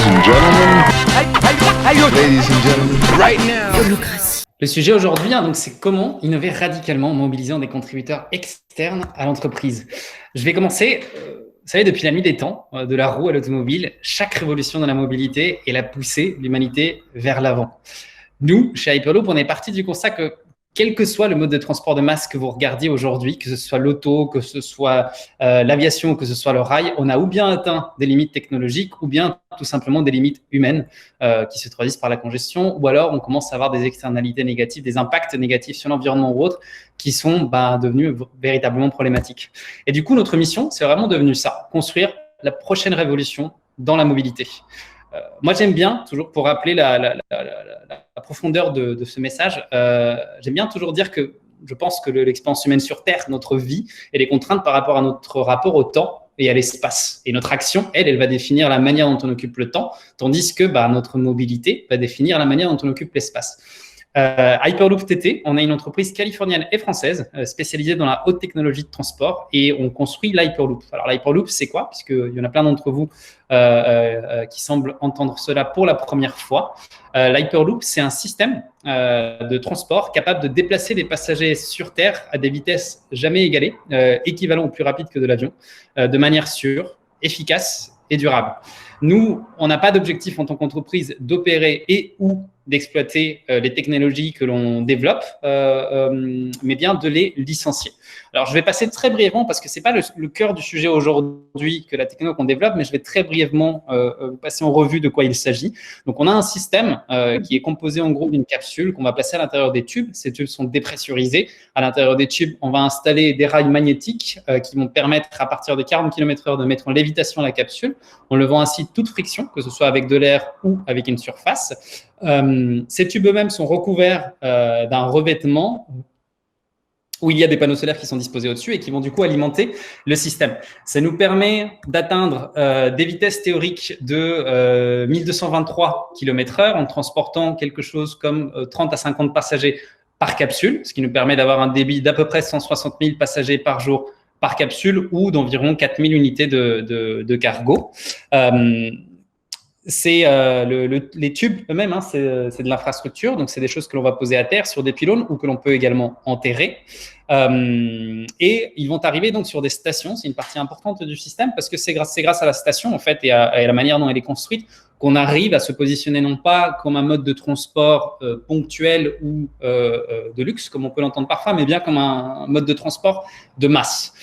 and gentlemen, ladies and gentlemen, right now. Le sujet aujourd'hui, donc, c'est comment innover radicalement en mobilisant des contributeurs externes à l'entreprise. Je vais commencer. Vous savez, depuis la nuit des temps, de la roue à l'automobile, chaque révolution dans la mobilité est la poussée de l'humanité vers l'avant. Nous, chez Hyperloop, on est parti du constat que quel que soit le mode de transport de masse que vous regardiez aujourd'hui, que ce soit l'auto, que ce soit l'aviation, que ce soit le rail, on a ou bien atteint des limites technologiques ou bien tout simplement des limites humaines qui se traduisent par la congestion, ou alors on commence à avoir des externalités négatives, des impacts négatifs sur l'environnement ou autres qui sont devenus véritablement problématiques. Et du coup, notre mission, c'est vraiment devenu ça, construire la prochaine révolution dans la mobilité. Moi, j'aime bien, toujours pour rappeler la profondeur de ce message, j'aime bien toujours dire que je pense que l'expérience humaine sur Terre, notre vie, elle est contrainte par rapport à notre rapport au temps et à l'espace. Et notre action, elle va définir la manière dont on occupe le temps, tandis que notre mobilité va définir la manière dont on occupe l'espace. Hyperloop TT, on est une entreprise californienne et française spécialisée dans la haute technologie de transport et on construit l'Hyperloop. Alors l'Hyperloop, c'est quoi? Puisqu'il y en a plein d'entre vous qui semblent entendre cela pour la première fois. L'Hyperloop, c'est un système de transport capable de déplacer les passagers sur Terre à des vitesses jamais égalées, équivalent ou plus rapide que de l'avion, de manière sûre, efficace et durable. Nous, on n'a pas d'objectif en tant qu'entreprise d'opérer et ou d'exploiter les technologies que l'on développe, mais bien de les licencier. Alors, je vais passer très brièvement, parce que ce n'est pas le cœur du sujet aujourd'hui que la techno qu'on développe, mais je vais très brièvement vous passer en revue de quoi il s'agit. Donc, on a un système qui est composé en gros d'une capsule qu'on va placer à l'intérieur des tubes. Ces tubes sont dépressurisés. À l'intérieur des tubes, on va installer des rails magnétiques qui vont permettre, à partir de 40 km/h, de mettre en lévitation la capsule, en levant ainsi toute friction, que ce soit avec de l'air ou avec une surface. Ces tubes eux-mêmes sont recouverts d'un revêtement où il y a des panneaux solaires qui sont disposés au-dessus et qui vont du coup alimenter le système. Ça nous permet d'atteindre des vitesses théoriques de 1223 km/h en transportant quelque chose comme 30 à 50 passagers par capsule, ce qui nous permet d'avoir un débit d'à peu près 160 000 passagers par jour par capsule ou d'environ 4000 unités de cargo. C'est les tubes eux-mêmes, c'est de l'infrastructure, donc c'est des choses que l'on va poser à terre sur des pylônes ou que l'on peut également enterrer. Et ils vont arriver donc sur des stations, c'est une partie importante du système parce que c'est grâce à la station en fait et à la manière dont elle est construite qu'on arrive à se positionner non pas comme un mode de transport ponctuel ou de luxe comme on peut l'entendre parfois, mais bien comme un mode de transport de masse.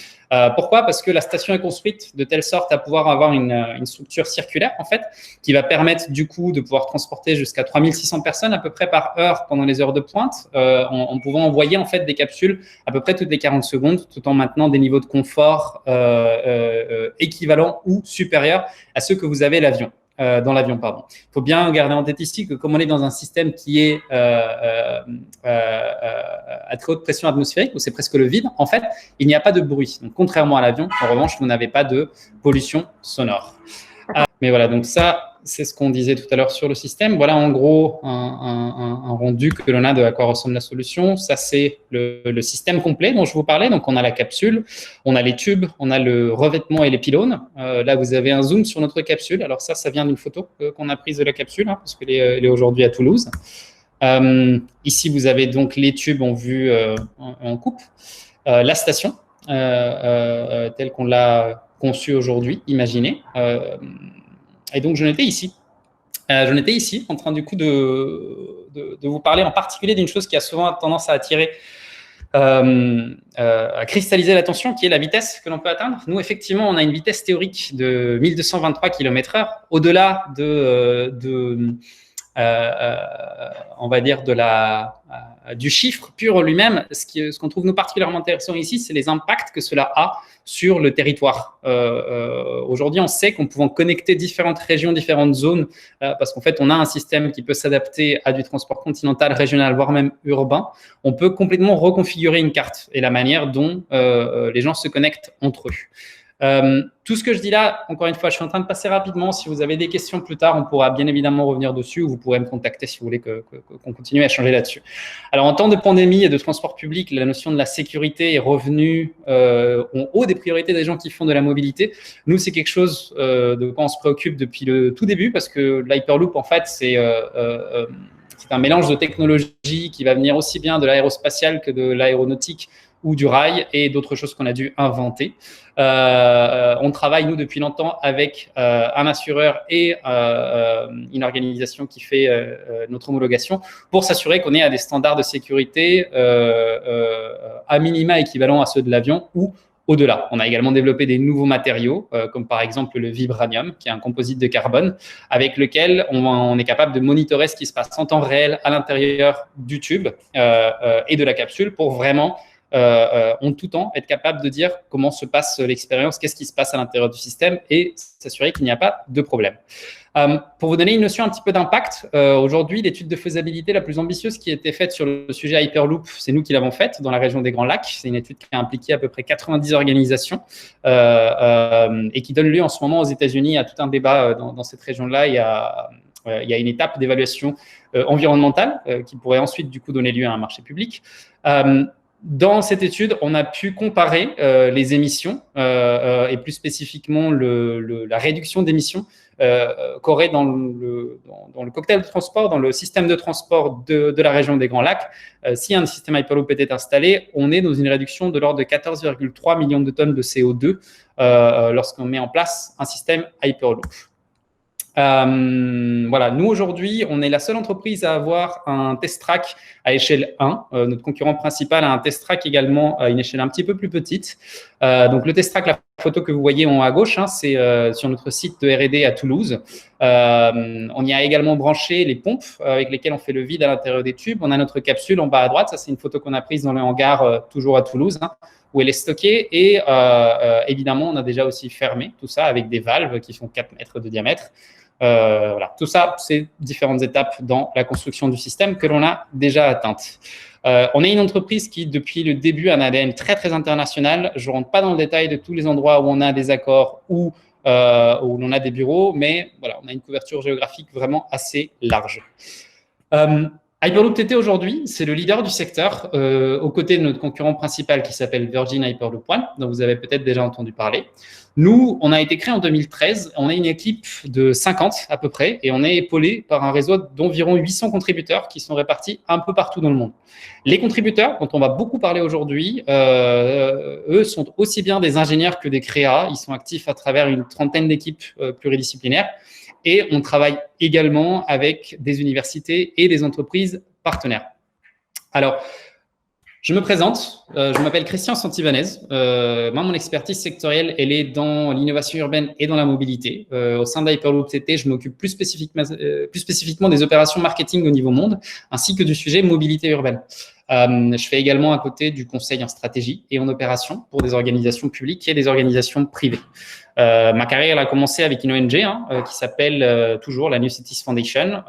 Pourquoi? Parce que la station est construite de telle sorte à pouvoir avoir une structure circulaire en fait, qui va permettre du coup de pouvoir transporter jusqu'à 3600 personnes à peu près par heure pendant les heures de pointe, en pouvant envoyer en fait des capsules à peu près toutes les 40 secondes, tout en maintenant des niveaux de confort équivalents ou supérieurs à ceux que vous avez dans l'avion. Il faut bien garder en tête ici que comme on est dans un système qui est à très haute pression atmosphérique, où c'est presque le vide, en fait, il n'y a pas de bruit. Donc, contrairement à l'avion, en revanche, vous n'avez pas de pollution sonore. Mais voilà, donc ça, c'est ce qu'on disait tout à l'heure sur le système. Voilà en gros un rendu que l'on a de à quoi ressemble la solution. Ça, c'est le système complet dont je vous parlais. Donc, on a la capsule, on a les tubes, on a le revêtement et les pylônes. Là, vous avez un zoom sur notre capsule. Alors ça vient d'une photo qu'on a prise de la capsule, parce qu'elle est aujourd'hui à Toulouse. Ici, vous avez donc les tubes en vue en coupe. La station, telle qu'on l'a conçue aujourd'hui, imaginée. Et donc, j'en étais ici. En train du coup de vous parler en particulier d'une chose qui a souvent tendance à attirer, à cristalliser l'attention, qui est la vitesse que l'on peut atteindre. Nous, effectivement, on a une vitesse théorique de 1223 km/h. Au-delà on va dire du chiffre pur en lui-même, ce qu'on trouve nous particulièrement intéressant ici, c'est les impacts que cela a sur le territoire. Aujourd'hui, on sait qu'en pouvant connecter différentes régions, différentes zones, parce qu'en fait, on a un système qui peut s'adapter à du transport continental, régional, voire même urbain, on peut complètement reconfigurer une carte et la manière dont les gens se connectent entre eux. Tout ce que je dis là, encore une fois, je suis en train de passer rapidement. Si vous avez des questions plus tard, on pourra bien évidemment revenir dessus ou vous pourrez me contacter si vous voulez qu'on continue à échanger là-dessus. Alors, en temps de pandémie et de transport public, la notion de la sécurité est revenue en haut des priorités des gens qui font de la mobilité. Nous, c'est quelque chose de quoi on se préoccupe depuis le tout début parce que l'Hyperloop, en fait, c'est un mélange de technologies qui va venir aussi bien de l'aérospatiale que de l'aéronautique ou du rail et d'autres choses qu'on a dû inventer. On travaille, nous, depuis longtemps avec un assureur et une organisation qui fait notre homologation pour s'assurer qu'on est à des standards de sécurité à minima équivalents à ceux de l'avion ou au-delà. On a également développé des nouveaux matériaux, comme par exemple le vibranium, qui est un composite de carbone, avec lequel on est capable de monitorer ce qui se passe en temps réel à l'intérieur du tube et de la capsule pour vraiment en tout temps être capable de dire comment se passe l'expérience, qu'est-ce qui se passe à l'intérieur du système et s'assurer qu'il n'y a pas de problème. Pour vous donner une notion un petit peu d'impact, aujourd'hui, l'étude de faisabilité la plus ambitieuse qui a été faite sur le sujet Hyperloop, c'est nous qui l'avons faite dans la région des Grands Lacs. C'est une étude qui a impliqué à peu près 90 organisations et qui donne lieu en ce moment aux États-Unis à tout un débat dans cette région-là. Il y a une étape d'évaluation environnementale qui pourrait ensuite du coup donner lieu à un marché public. Dans cette étude, on a pu comparer les émissions et plus spécifiquement la réduction d'émissions qu'aurait dans le cocktail de transport, dans le système de transport de la région des Grands Lacs. Si un système Hyperloop était installé, on est dans une réduction de l'ordre de 14,3 millions de tonnes de CO2 lorsqu'on met en place un système Hyperloop. Voilà, nous aujourd'hui, on est la seule entreprise à avoir un test track à échelle 1. Notre concurrent principal a un test track également à une échelle un petit peu plus petite. Donc le test track, la photo que vous voyez en haut à gauche, c'est sur notre site de R&D à Toulouse. On y a également branché les pompes avec lesquelles on fait le vide à l'intérieur des tubes. On a notre capsule en bas à droite. Ça, c'est une photo qu'on a prise dans le hangar toujours à Toulouse, où elle est stockée. Et évidemment, on a déjà aussi fermé tout ça avec des valves qui font 4 mètres de diamètre. Voilà. Tout ça, c'est différentes étapes dans la construction du système que l'on a déjà atteintes. On est une entreprise qui, depuis le début, a un ADN très, très international. Je ne rentre pas dans le détail de tous les endroits où on a des accords ou où l'on a des bureaux, mais voilà, on a une couverture géographique vraiment assez large. Hyperloop TT aujourd'hui, c'est le leader du secteur aux côtés de notre concurrent principal qui s'appelle Virgin Hyperloop One, dont vous avez peut-être déjà entendu parler. Nous, on a été créé en 2013. On est une équipe de 50 à peu près et on est épaulé par un réseau d'environ 800 contributeurs qui sont répartis un peu partout dans le monde. Les contributeurs, dont on va beaucoup parler aujourd'hui, eux sont aussi bien des ingénieurs que des créas. Ils sont actifs à travers une trentaine d'équipes pluridisciplinaires. Et on travaille également avec des universités et des entreprises partenaires. Alors, je me présente, je m'appelle Christian Santivanez. Moi, mon expertise sectorielle, elle est dans l'innovation urbaine et dans la mobilité. Au sein d'Hyperloop TT, je m'occupe plus spécifiquement des opérations marketing au niveau monde, ainsi que du sujet mobilité urbaine. Je fais également à côté du conseil en stratégie et en opération pour des organisations publiques et des organisations privées. Ma carrière elle a commencé avec une ONG qui s'appelle toujours la New Cities Foundation.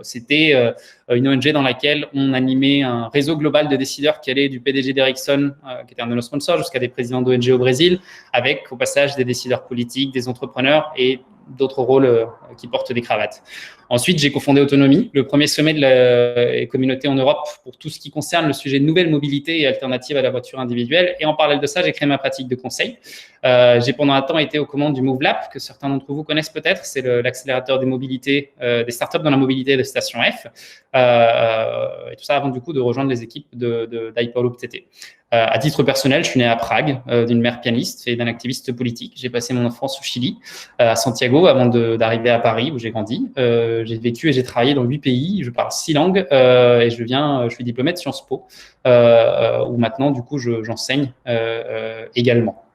C'était une ONG dans laquelle on animait un réseau global de décideurs qui allait du PDG d'Ericsson, qui était un de nos sponsors, jusqu'à des présidents d'ONG au Brésil, avec au passage des décideurs politiques, des entrepreneurs et d'autres rôles qui portent des cravates. Ensuite, j'ai cofondé Autonomie, le premier sommet de la communauté en Europe pour tout ce qui concerne le sujet de nouvelles mobilités et alternatives à la voiture individuelle. Et en parallèle de ça, j'ai créé ma pratique de conseil. J'ai pendant un temps été aux commandes du Move Lab, que certains d'entre vous connaissent peut-être. C'est l'accélérateur des mobilités, des startups dans la mobilité de Station F. Et tout ça avant du coup de rejoindre les équipes d'Hyperloop TT. À titre personnel, je suis né à Prague, d'une mère pianiste et d'un activiste politique. J'ai passé mon enfance au Chili, à Santiago, avant d'arriver à Paris, où j'ai grandi. J'ai vécu et j'ai travaillé dans 8 pays. Je parle 6 langues et je suis diplômé de Sciences Po, où maintenant, du coup, j'enseigne également.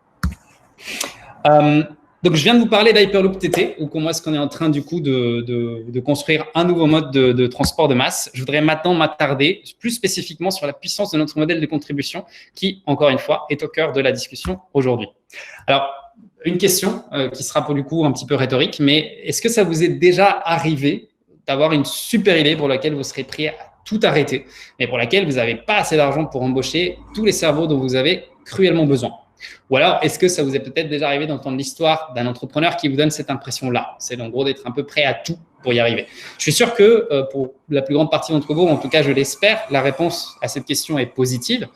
Donc, je viens de vous parler d'Hyperloop TT, ou comment est-ce qu'on est en train, du coup, de construire un nouveau mode de transport de masse. Je voudrais maintenant m'attarder plus spécifiquement sur la puissance de notre modèle de contribution qui, encore une fois, est au cœur de la discussion aujourd'hui. Alors, une question qui sera pour le coup un petit peu rhétorique, mais est-ce que ça vous est déjà arrivé d'avoir une super idée pour laquelle vous serez prêt à tout arrêter, mais pour laquelle vous n'avez pas assez d'argent pour embaucher tous les cerveaux dont vous avez cruellement besoin? Ou alors, est-ce que ça vous est peut-être déjà arrivé d'entendre l'histoire d'un entrepreneur qui vous donne cette impression-là? C'est en gros d'être un peu prêt à tout pour y arriver. Je suis sûr que pour la plus grande partie d'entre vous, en tout cas je l'espère, la réponse à cette question est positive.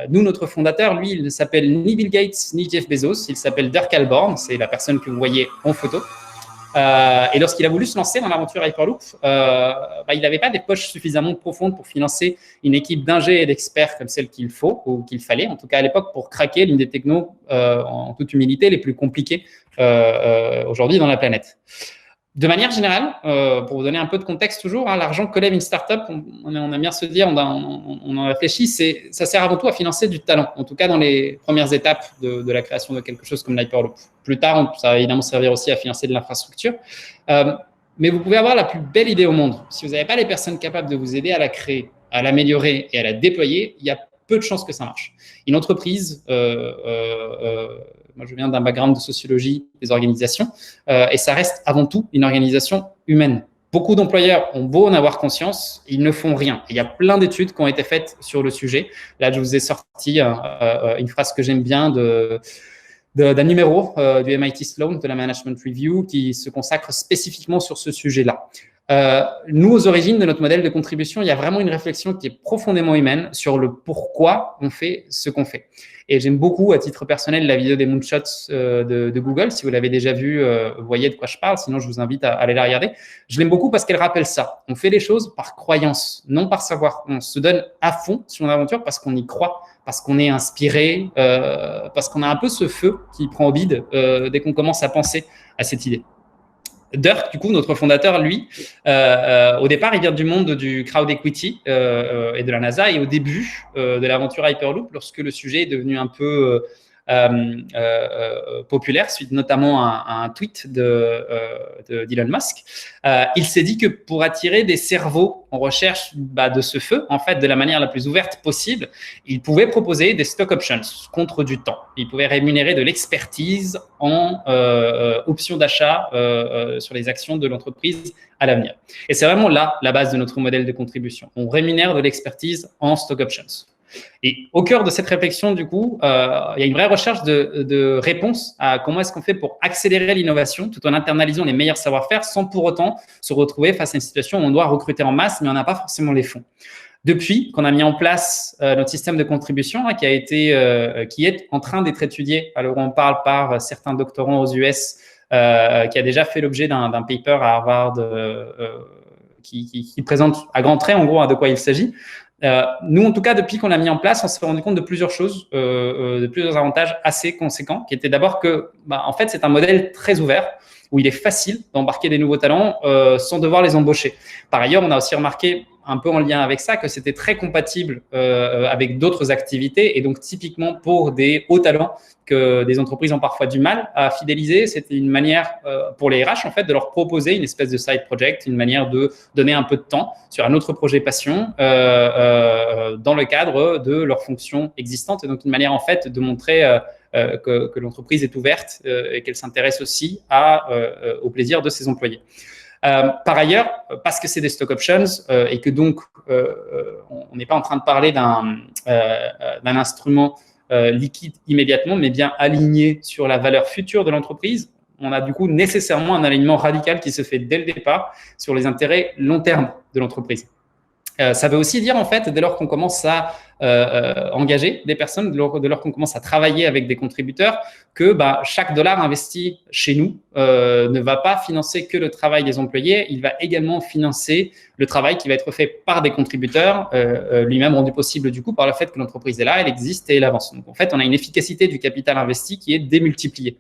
Nous, notre fondateur, lui, il ne s'appelle ni Bill Gates ni Jeff Bezos, il s'appelle Dirk Alborn, c'est la personne que vous voyez en photo. Et lorsqu'il a voulu se lancer dans l'aventure Hyperloop, il n'avait pas des poches suffisamment profondes pour financer une équipe d'ingé et d'experts comme celle qu'il faut ou qu'il fallait, en tout cas à l'époque, pour craquer l'une des technos, en toute humilité, les plus compliquées aujourd'hui dans la planète. De manière générale, pour vous donner un peu de contexte toujours, l'argent que lève une startup, on aime bien se dire, on en réfléchit, ça sert avant tout à financer du talent, en tout cas dans les premières étapes de la création de quelque chose comme l'Hyperloop. Plus tard, ça va évidemment servir aussi à financer de l'infrastructure. Mais vous pouvez avoir la plus belle idée au monde. Si vous n'avez pas les personnes capables de vous aider à la créer, à l'améliorer et à la déployer, il y a peu de chances que ça marche. Une entreprise, moi je viens d'un background de sociologie des organisations, et ça reste avant tout une organisation humaine. Beaucoup d'employeurs ont beau en avoir conscience, ils ne font rien. Il y a plein d'études qui ont été faites sur le sujet. Là, je vous ai sorti une phrase que j'aime bien d'un numéro du MIT Sloan, de la Management Review, qui se consacre spécifiquement sur ce sujet-là. Nous, aux origines de notre modèle de contribution, il y a vraiment une réflexion qui est profondément humaine sur le pourquoi on fait ce qu'on fait. Et j'aime beaucoup, à titre personnel, la vidéo des moonshots de Google. Si vous l'avez déjà vue, vous voyez de quoi je parle. Sinon, je vous invite à aller la regarder. Je l'aime beaucoup parce qu'elle rappelle ça. On fait les choses par croyance, non par savoir. On se donne à fond sur l'aventure parce qu'on y croit, parce qu'on est inspiré, parce qu'on a un peu ce feu qui prend au bide dès qu'on commence à penser à cette idée. Dirk, du coup, notre fondateur, lui, au départ, il vient du monde du crowd equity et de la NASA. Et au début de l'aventure Hyperloop, lorsque le sujet est devenu un peu populaire, suite notamment à un tweet d'Elon Musk, il s'est dit que pour attirer des cerveaux en recherche de ce feu, en fait, de la manière la plus ouverte possible, il pouvait proposer des stock options contre du temps. Il pouvait rémunérer de l'expertise en options d'achat sur les actions de l'entreprise à l'avenir. Et c'est vraiment là la base de notre modèle de contribution. On rémunère de l'expertise en stock options. Et au cœur de cette réflexion, du coup, il y a une vraie recherche de réponse à comment est-ce qu'on fait pour accélérer l'innovation tout en internalisant les meilleurs savoir-faire sans pour autant se retrouver face à une situation où on doit recruter en masse, mais on n'a pas forcément les fonds. Depuis qu'on a mis en place notre système de contribution, qui est en train d'être étudié, alors on parle par certains doctorants aux US, qui a déjà fait l'objet d'un paper à Harvard qui présente à grands traits, en gros, de quoi il s'agit. Nous, en tout cas, depuis qu'on l'a mis en place, on s'est rendu compte de plusieurs choses, de plusieurs avantages assez conséquents, qui étaient d'abord que, en fait, c'est un modèle très ouvert où il est facile d'embarquer des nouveaux talents sans devoir les embaucher. Par ailleurs, on a aussi remarqué, un peu en lien avec ça, que c'était très compatible avec d'autres activités. Et donc, typiquement, pour des hauts talents que des entreprises ont parfois du mal à fidéliser, c'était une manière pour les RH, en fait, de leur proposer une espèce de side project, une manière de donner un peu de temps sur un autre projet passion dans le cadre de leurs fonctions existantes. Et donc, une manière, en fait, de montrer que l'entreprise est ouverte et qu'elle s'intéresse aussi au plaisir de ses employés. Par ailleurs, parce que c'est des stock options et que donc on n'est pas en train de parler d'un instrument liquide immédiatement, mais bien aligné sur la valeur future de l'entreprise, on a du coup nécessairement un alignement radical qui se fait dès le départ sur les intérêts long terme de l'entreprise. Ça veut aussi dire, en fait, dès lors qu'on commence à engager des personnes, dès lors qu'on commence à travailler avec des contributeurs, que chaque dollar investi chez nous ne va pas financer que le travail des employés, il va également financer le travail qui va être fait par des contributeurs, lui-même rendu possible du coup par le fait que l'entreprise est là, elle existe et elle avance. Donc, en fait, on a une efficacité du capital investi qui est démultipliée.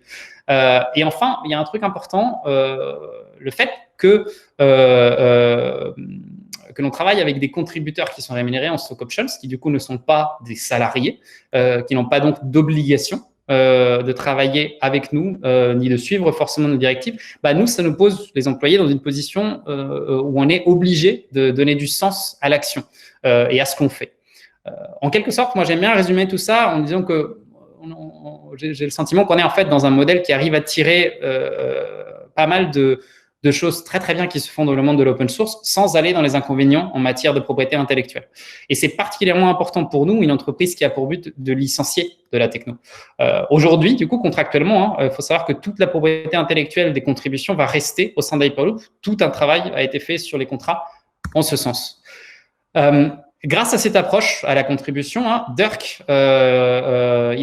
Et enfin, il y a un truc important, le fait que l'on travaille avec des contributeurs qui sont rémunérés en stock options, qui du coup ne sont pas des salariés, qui n'ont pas donc d'obligation de travailler avec nous, ni de suivre forcément nos directives. Nous, ça nous pose les employés dans une position où on est obligé de donner du sens à l'action et à ce qu'on fait. En quelque sorte, moi j'aime bien résumer tout ça en disant que j'ai le sentiment qu'on est en fait dans un modèle qui arrive à tirer pas mal de de choses très très bien qui se font dans le monde de l'open source sans aller dans les inconvénients en matière de propriété intellectuelle. Et c'est particulièrement important pour nous, une entreprise qui a pour but de licencier de la techno. Aujourd'hui, du coup, contractuellement, il faut savoir que toute la propriété intellectuelle des contributions va rester au sein d'Hyperloop. Tout un travail a été fait sur les contrats en ce sens. Grâce à cette approche à la contribution, Dirk, il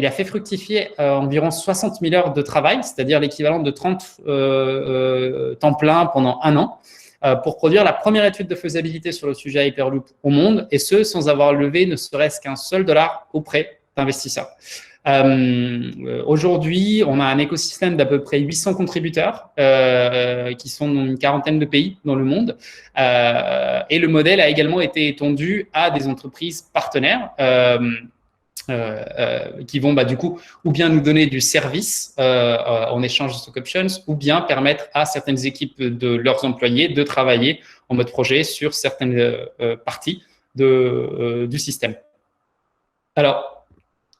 a fait fructifier environ 60 000 heures de travail, c'est-à-dire l'équivalent de 30 temps plein pendant 1 an, pour produire la première étude de faisabilité sur le sujet Hyperloop au monde, et ce, sans avoir levé ne serait-ce qu'un seul dollar auprès d'investisseurs. Aujourd'hui, on a un écosystème d'à peu près 800 contributeurs qui sont dans une quarantaine de pays dans le monde. Et le modèle a également été étendu à des entreprises partenaires qui vont du coup ou bien nous donner du service en échange de stock options, ou bien permettre à certaines équipes de leurs employés de travailler en mode projet sur certaines parties du système. Alors,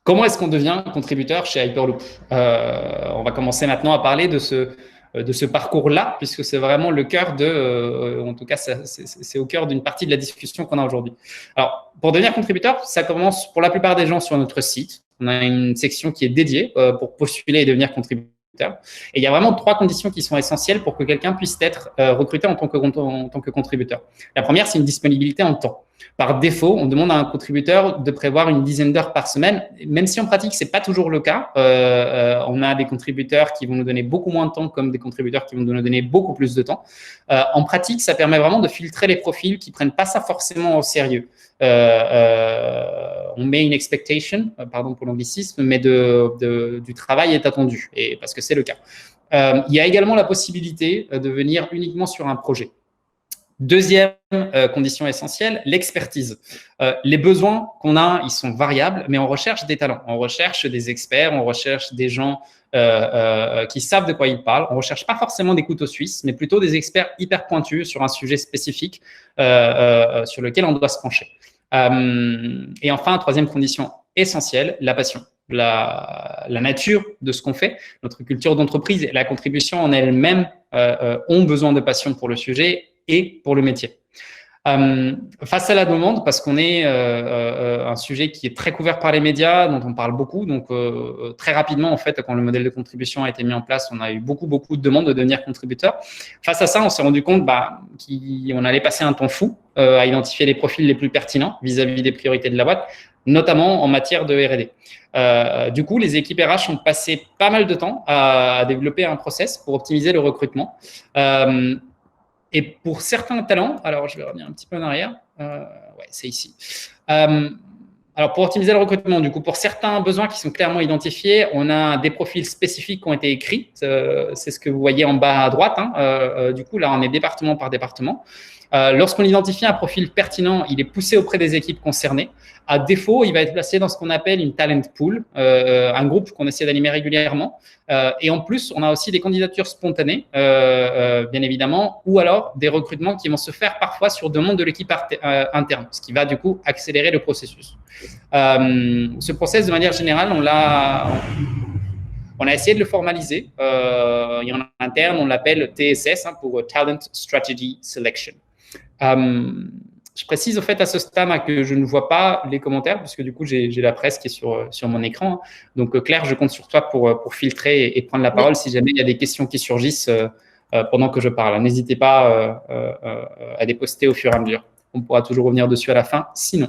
comment est-ce qu'on devient contributeur chez Hyperloop? On va commencer maintenant à parler de ce parcours-là, puisque c'est vraiment le cœur en tout cas, c'est au cœur d'une partie de la discussion qu'on a aujourd'hui. Alors, pour devenir contributeur, ça commence pour la plupart des gens sur notre site. On a une section qui est dédiée pour postuler et devenir contributeur. Et il y a vraiment 3 conditions qui sont essentielles pour que quelqu'un puisse être recruté en tant que contributeur. La première, c'est une disponibilité en temps. Par défaut, on demande à un contributeur de prévoir une dizaine d'heures par semaine, même si en pratique, ce n'est pas toujours le cas. On a des contributeurs qui vont nous donner beaucoup moins de temps, comme des contributeurs qui vont nous donner beaucoup plus de temps. En pratique, ça permet vraiment de filtrer les profils qui ne prennent pas ça forcément au sérieux. On met une expectation, pardon pour l'anglicisme, mais du travail est attendu, et parce que c'est le cas. Il y a également la possibilité de venir uniquement sur un projet. Deuxième condition essentielle, l'expertise. Les besoins qu'on a, ils sont variables, mais on recherche des talents, on recherche des experts, on recherche des gens qui savent de quoi ils parlent. On ne recherche pas forcément des couteaux suisses, mais plutôt des experts hyper pointus sur un sujet spécifique sur lequel on doit se pencher. Et enfin, troisième condition essentielle, la passion. La nature de ce qu'on fait, notre culture d'entreprise et la contribution en elle-même ont besoin de passion pour le sujet et pour le métier. Face à la demande, parce qu'on est un sujet qui est très couvert par les médias, dont on parle beaucoup, donc très rapidement, en fait, quand le modèle de contribution a été mis en place, on a eu beaucoup de demandes de devenir contributeur. Face à ça, on s'est rendu compte qu'on allait passer un temps fou à identifier les profils les plus pertinents vis-à-vis des priorités de la boîte, notamment en matière de R&D. Du coup, les équipes RH ont passé pas mal de temps à développer un process pour optimiser le recrutement. Et pour certains talents, alors je vais revenir un petit peu en arrière, ouais, c'est ici. Alors pour optimiser le recrutement, du coup, pour certains besoins qui sont clairement identifiés, on a des profils spécifiques qui ont été écrits. C'est ce que vous voyez en bas à droite. Du coup, là, on est département par département. Lorsqu'on identifie un profil pertinent, il est poussé auprès des équipes concernées. À défaut, il va être placé dans ce qu'on appelle une talent pool, un groupe qu'on essaie d'animer régulièrement. Et en plus, on a aussi des candidatures spontanées, bien évidemment, ou alors des recrutements qui vont se faire parfois sur demande de l'équipe interne, ce qui va du coup accélérer le processus. Ce process, de manière générale, on a essayé de le formaliser. Et en interne, on l'appelle TSS, pour Talent Strategy Selection. Je précise au fait à ce stade que je ne vois pas les commentaires, puisque du coup, j'ai la presse qui est sur mon écran. Donc, Claire, je compte sur toi pour filtrer et prendre la parole si jamais il y a des questions qui surgissent pendant que je parle. N'hésitez pas à les poster au fur et à mesure. On pourra toujours revenir dessus à la fin, sinon.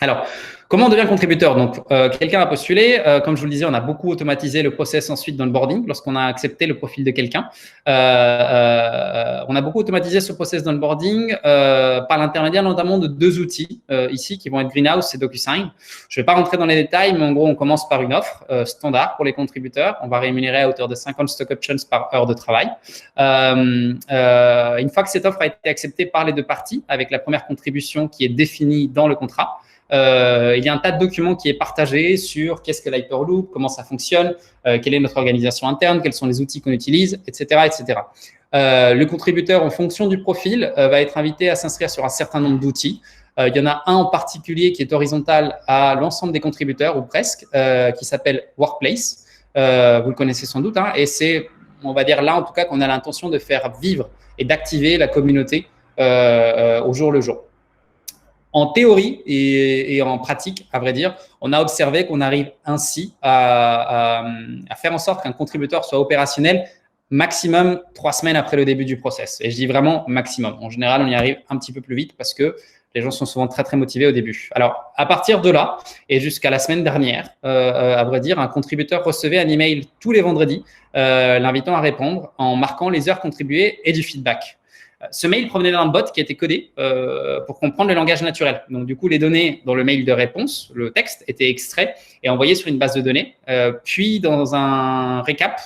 Alors, comment on devient contributeur? Donc, quelqu'un a postulé. Comme je vous le disais, on a beaucoup automatisé le process ensuite dans le boarding lorsqu'on a accepté le profil de quelqu'un. On a beaucoup automatisé ce process dans le boarding par l'intermédiaire notamment de 2 outils ici qui vont être Greenhouse et DocuSign. Je ne vais pas rentrer dans les détails, mais en gros, on commence par une offre standard pour les contributeurs. On va rémunérer à hauteur de 50 stock options par heure de travail. Une fois que cette offre a été acceptée par les 2 parties, avec la première contribution qui est définie dans le contrat, il y a un tas de documents qui est partagé sur qu'est-ce que l'Hyperloop, comment ça fonctionne, quelle est notre organisation interne, quels sont les outils qu'on utilise, etc., etc. Le contributeur, en fonction du profil, va être invité à s'inscrire sur un certain nombre d'outils. Il y en a un en particulier qui est horizontal à l'ensemble des contributeurs, ou presque, qui s'appelle Workplace. Vous le connaissez sans doute, et c'est on va dire là, en tout cas, qu'on a l'intention de faire vivre et d'activer la communauté au jour le jour. En théorie et en pratique, à vrai dire, on a observé qu'on arrive ainsi à faire en sorte qu'un contributeur soit opérationnel maximum 3 semaines après le début du process. Et je dis vraiment maximum. En général, on y arrive un petit peu plus vite parce que les gens sont souvent très, très motivés au début. Alors, à partir de là, et jusqu'à la semaine dernière, à vrai dire, un contributeur recevait un email tous les vendredis l'invitant à répondre en marquant les heures contribuées et du feedback. Ce mail provenait d'un bot qui était codé pour comprendre le langage naturel. Donc, du coup, les données dans le mail de réponse, le texte, étaient extraits et envoyés sur une base de données, puis dans un récap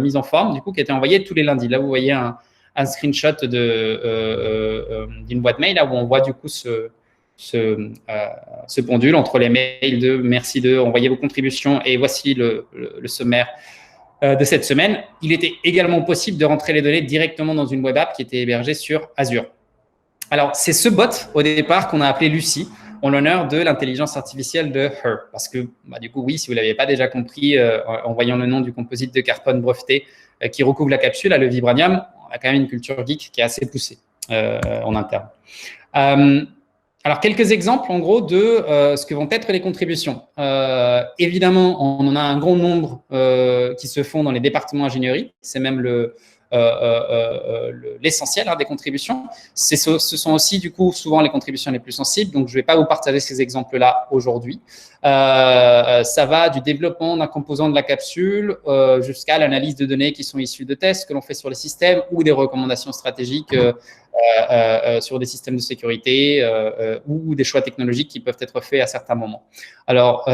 mis en forme, du coup, qui était envoyé tous les lundis. Là, vous voyez un screenshot d'une boîte mail là, où on voit du coup ce pendule entre les mails de merci de envoyer vos contributions et voici le sommaire de cette semaine. Il était également possible de rentrer les données directement dans une web app qui était hébergée sur Azure. Alors, c'est ce bot, au départ, qu'on a appelé Lucie, en l'honneur de l'intelligence artificielle de Her. Parce que, du coup, oui, si vous ne l'avez pas déjà compris, en voyant le nom du composite de carbone breveté qui recouvre la capsule, le vibranium, on a quand même une culture geek qui est assez poussée en interne. Alors, quelques exemples, en gros, de ce que vont être les contributions. Évidemment, on en a un grand nombre qui se font dans les départements ingénierie. C'est même l'essentiel des contributions. Ce sont aussi, du coup, souvent les contributions les plus sensibles. Donc, je ne vais pas vous partager ces exemples-là aujourd'hui. Ça va du développement d'un composant de la capsule jusqu'à l'analyse de données qui sont issues de tests que l'on fait sur les systèmes ou des recommandations stratégiques sur des systèmes de sécurité ou des choix technologiques qui peuvent être faits à certains moments. Alors,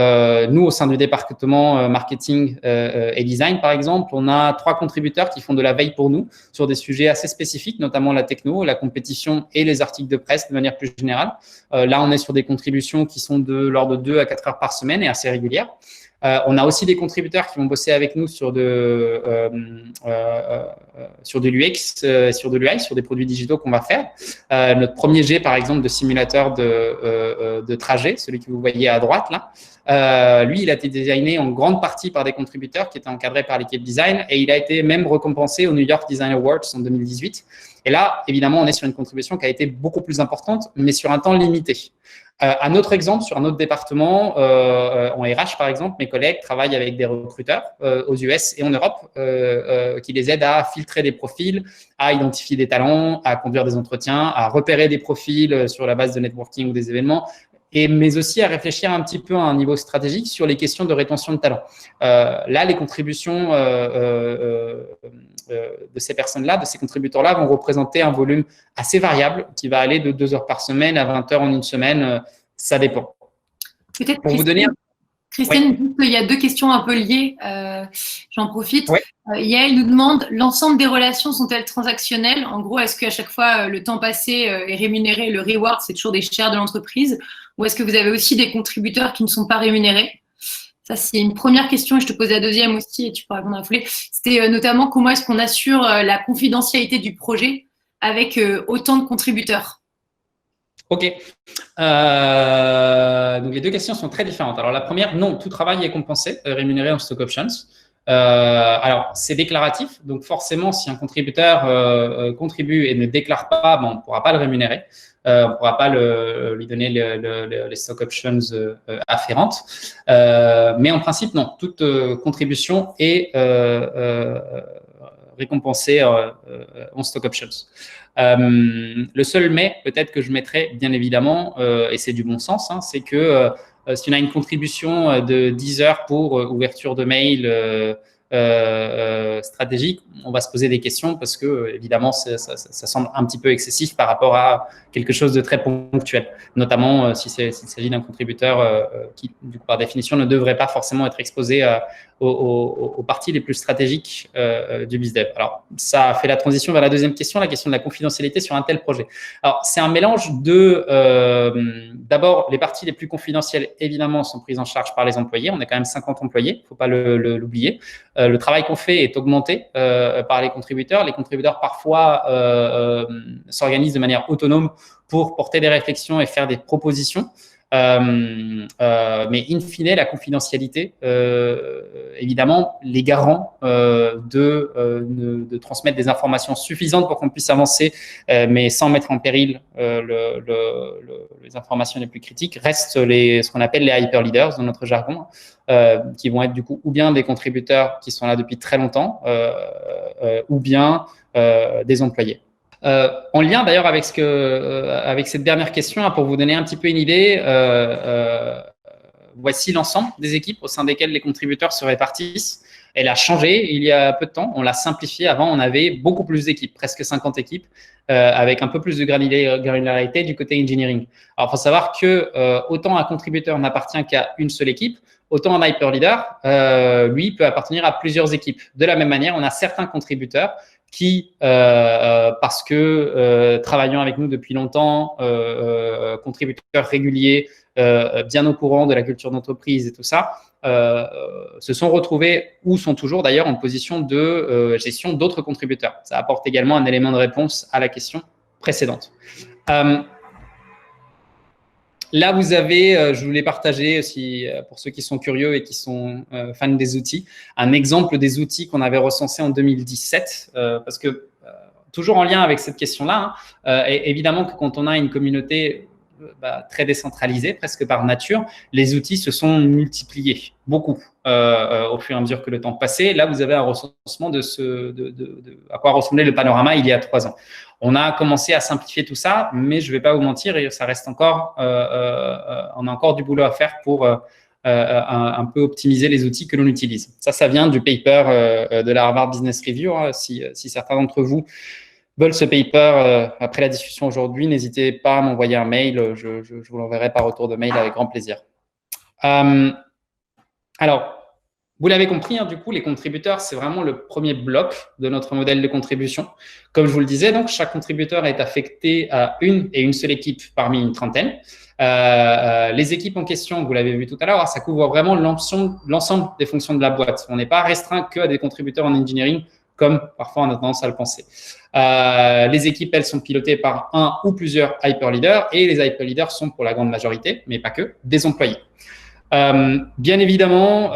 nous, au sein du département marketing et design, par exemple, on a 3 contributeurs qui font de la veille pour nous sur des sujets assez spécifiques, notamment la techno, la compétition et les articles de presse de manière plus générale. Là, on est sur des contributions qui sont de l'ordre de 2 à 4 heures par semaine et assez régulières. On a aussi des contributeurs qui vont bosser avec nous sur de l'UX, sur de l'UI, sur des produits digitaux qu'on va faire. Notre premier jet, par exemple, de simulateur de trajet, celui que vous voyez à droite là, lui, il a été designé en grande partie par des contributeurs qui étaient encadrés par l'équipe design et il a été même récompensé au New York Design Awards en 2018. Et là, évidemment, on est sur une contribution qui a été beaucoup plus importante, mais sur un temps limité. Un autre exemple, sur un autre département, en RH par exemple, mes collègues travaillent avec des recruteurs aux US et en Europe qui les aident à filtrer des profils, à identifier des talents, à conduire des entretiens, à repérer des profils sur la base de networking ou des événements, mais aussi à réfléchir un petit peu à un niveau stratégique sur les questions de rétention de talent. Là, les contributions de ces personnes-là, de ces contributeurs-là, vont représenter un volume assez variable qui va aller de 2 heures par semaine à 20 heures en une semaine. Ça dépend. Peut-être pour vous donner Christine, oui. Il y a 2 questions un peu liées. J'en profite. Oui. Yael nous demande, l'ensemble des relations sont-elles transactionnelles? En gros, est-ce qu'à chaque fois, le temps passé est rémunéré, le reward, c'est toujours des shares de l'entreprise? Ou est-ce que vous avez aussi des contributeurs qui ne sont pas rémunérés? Ça, c'est une première question et je te pose la deuxième aussi et tu peux répondre à la foulée. C'était notamment comment est-ce qu'on assure la confidentialité du projet avec autant de contributeurs? Ok. Donc, les 2 questions sont très différentes. Alors, la première, non, tout travail est compensé, rémunéré en stock options. Alors, c'est déclaratif. Donc, forcément, si un contributeur contribue et ne déclare pas, on ne pourra pas le rémunérer. On ne pourra pas lui donner les stock options afférentes. Mais en principe, non. Toute contribution est récompensée en stock options. Le seul mais peut-être que je mettrais, bien évidemment, et c'est du bon sens, c'est que si on a une contribution de 10 heures pour ouverture de mail stratégique, on va se poser des questions parce que, évidemment, ça semble un petit peu excessif par rapport à quelque chose de très ponctuel, notamment s'il s'agit d'un contributeur qui, du coup, par définition, ne devrait pas forcément être exposé aux parties les plus stratégiques du BizDev. Alors, ça fait la transition vers la deuxième question, la question de la confidentialité sur un tel projet. Alors, c'est un mélange de, d'abord, les parties les plus confidentielles, évidemment, sont prises en charge par les employés. On est quand même 50 employés, il ne faut pas l'oublier. Le travail qu'on fait est augmenté par les contributeurs. Les contributeurs, parfois, s'organisent de manière autonome pour porter des réflexions et faire des propositions. Mais in fine, la confidentialité, évidemment, les garants de transmettre des informations suffisantes pour qu'on puisse avancer, mais sans mettre en péril les informations les plus critiques, restent ce qu'on appelle les hyper leaders dans notre jargon, qui vont être du coup ou bien des contributeurs qui sont là depuis très longtemps, ou bien des employés. En lien d'ailleurs avec avec cette dernière question, pour vous donner un petit peu une idée, voici l'ensemble des équipes au sein desquelles les contributeurs se répartissent. Elle a changé il y a peu de temps, on l'a simplifié. Avant, on avait beaucoup plus d'équipes, presque 50 équipes, avec un peu plus de granularité du côté engineering. Alors, il faut savoir que autant un contributeur n'appartient qu'à une seule équipe, autant un hyper leader, lui, peut appartenir à plusieurs équipes. De la même manière, on a certains contributeurs qui, parce que travaillant avec nous depuis longtemps, contributeurs réguliers, bien au courant de la culture d'entreprise et tout ça, se sont retrouvés ou sont toujours d'ailleurs en position de gestion d'autres contributeurs. Ça apporte également un élément de réponse à la question précédente. Là, vous avez, je voulais partager aussi, pour ceux qui sont curieux et qui sont fans des outils, un exemple des outils qu'on avait recensés en 2017, parce que, toujours en lien avec cette question-là, et évidemment que quand on a une communauté très décentralisée, presque par nature, les outils se sont multipliés, beaucoup, au fur et à mesure que le temps passait. Là, vous avez un recensement de à quoi ressemblait le panorama il y a 3 ans. On a commencé à simplifier tout ça, mais je ne vais pas vous mentir, ça reste encore, on a encore du boulot à faire pour un peu optimiser les outils que l'on utilise. Ça vient du paper de la Harvard Business Review. Si certains d'entre vous veulent ce paper après la discussion aujourd'hui, n'hésitez pas à m'envoyer un mail, je vous l'enverrai par retour de mail avec grand plaisir. Alors, vous l'avez compris, du coup, les contributeurs, c'est vraiment le premier bloc de notre modèle de contribution. Comme je vous le disais, donc, chaque contributeur est affecté à une seule équipe parmi une trentaine. Les équipes en question, vous l'avez vu tout à l'heure, ça couvre vraiment l'ensemble des fonctions de la boîte. On n'est pas restreint que à des contributeurs en engineering, comme parfois on a tendance à le penser. Les équipes, elles sont pilotées par un ou plusieurs hyper leaders, et les hyper leaders sont pour la grande majorité, mais pas que, des employés. Bien évidemment,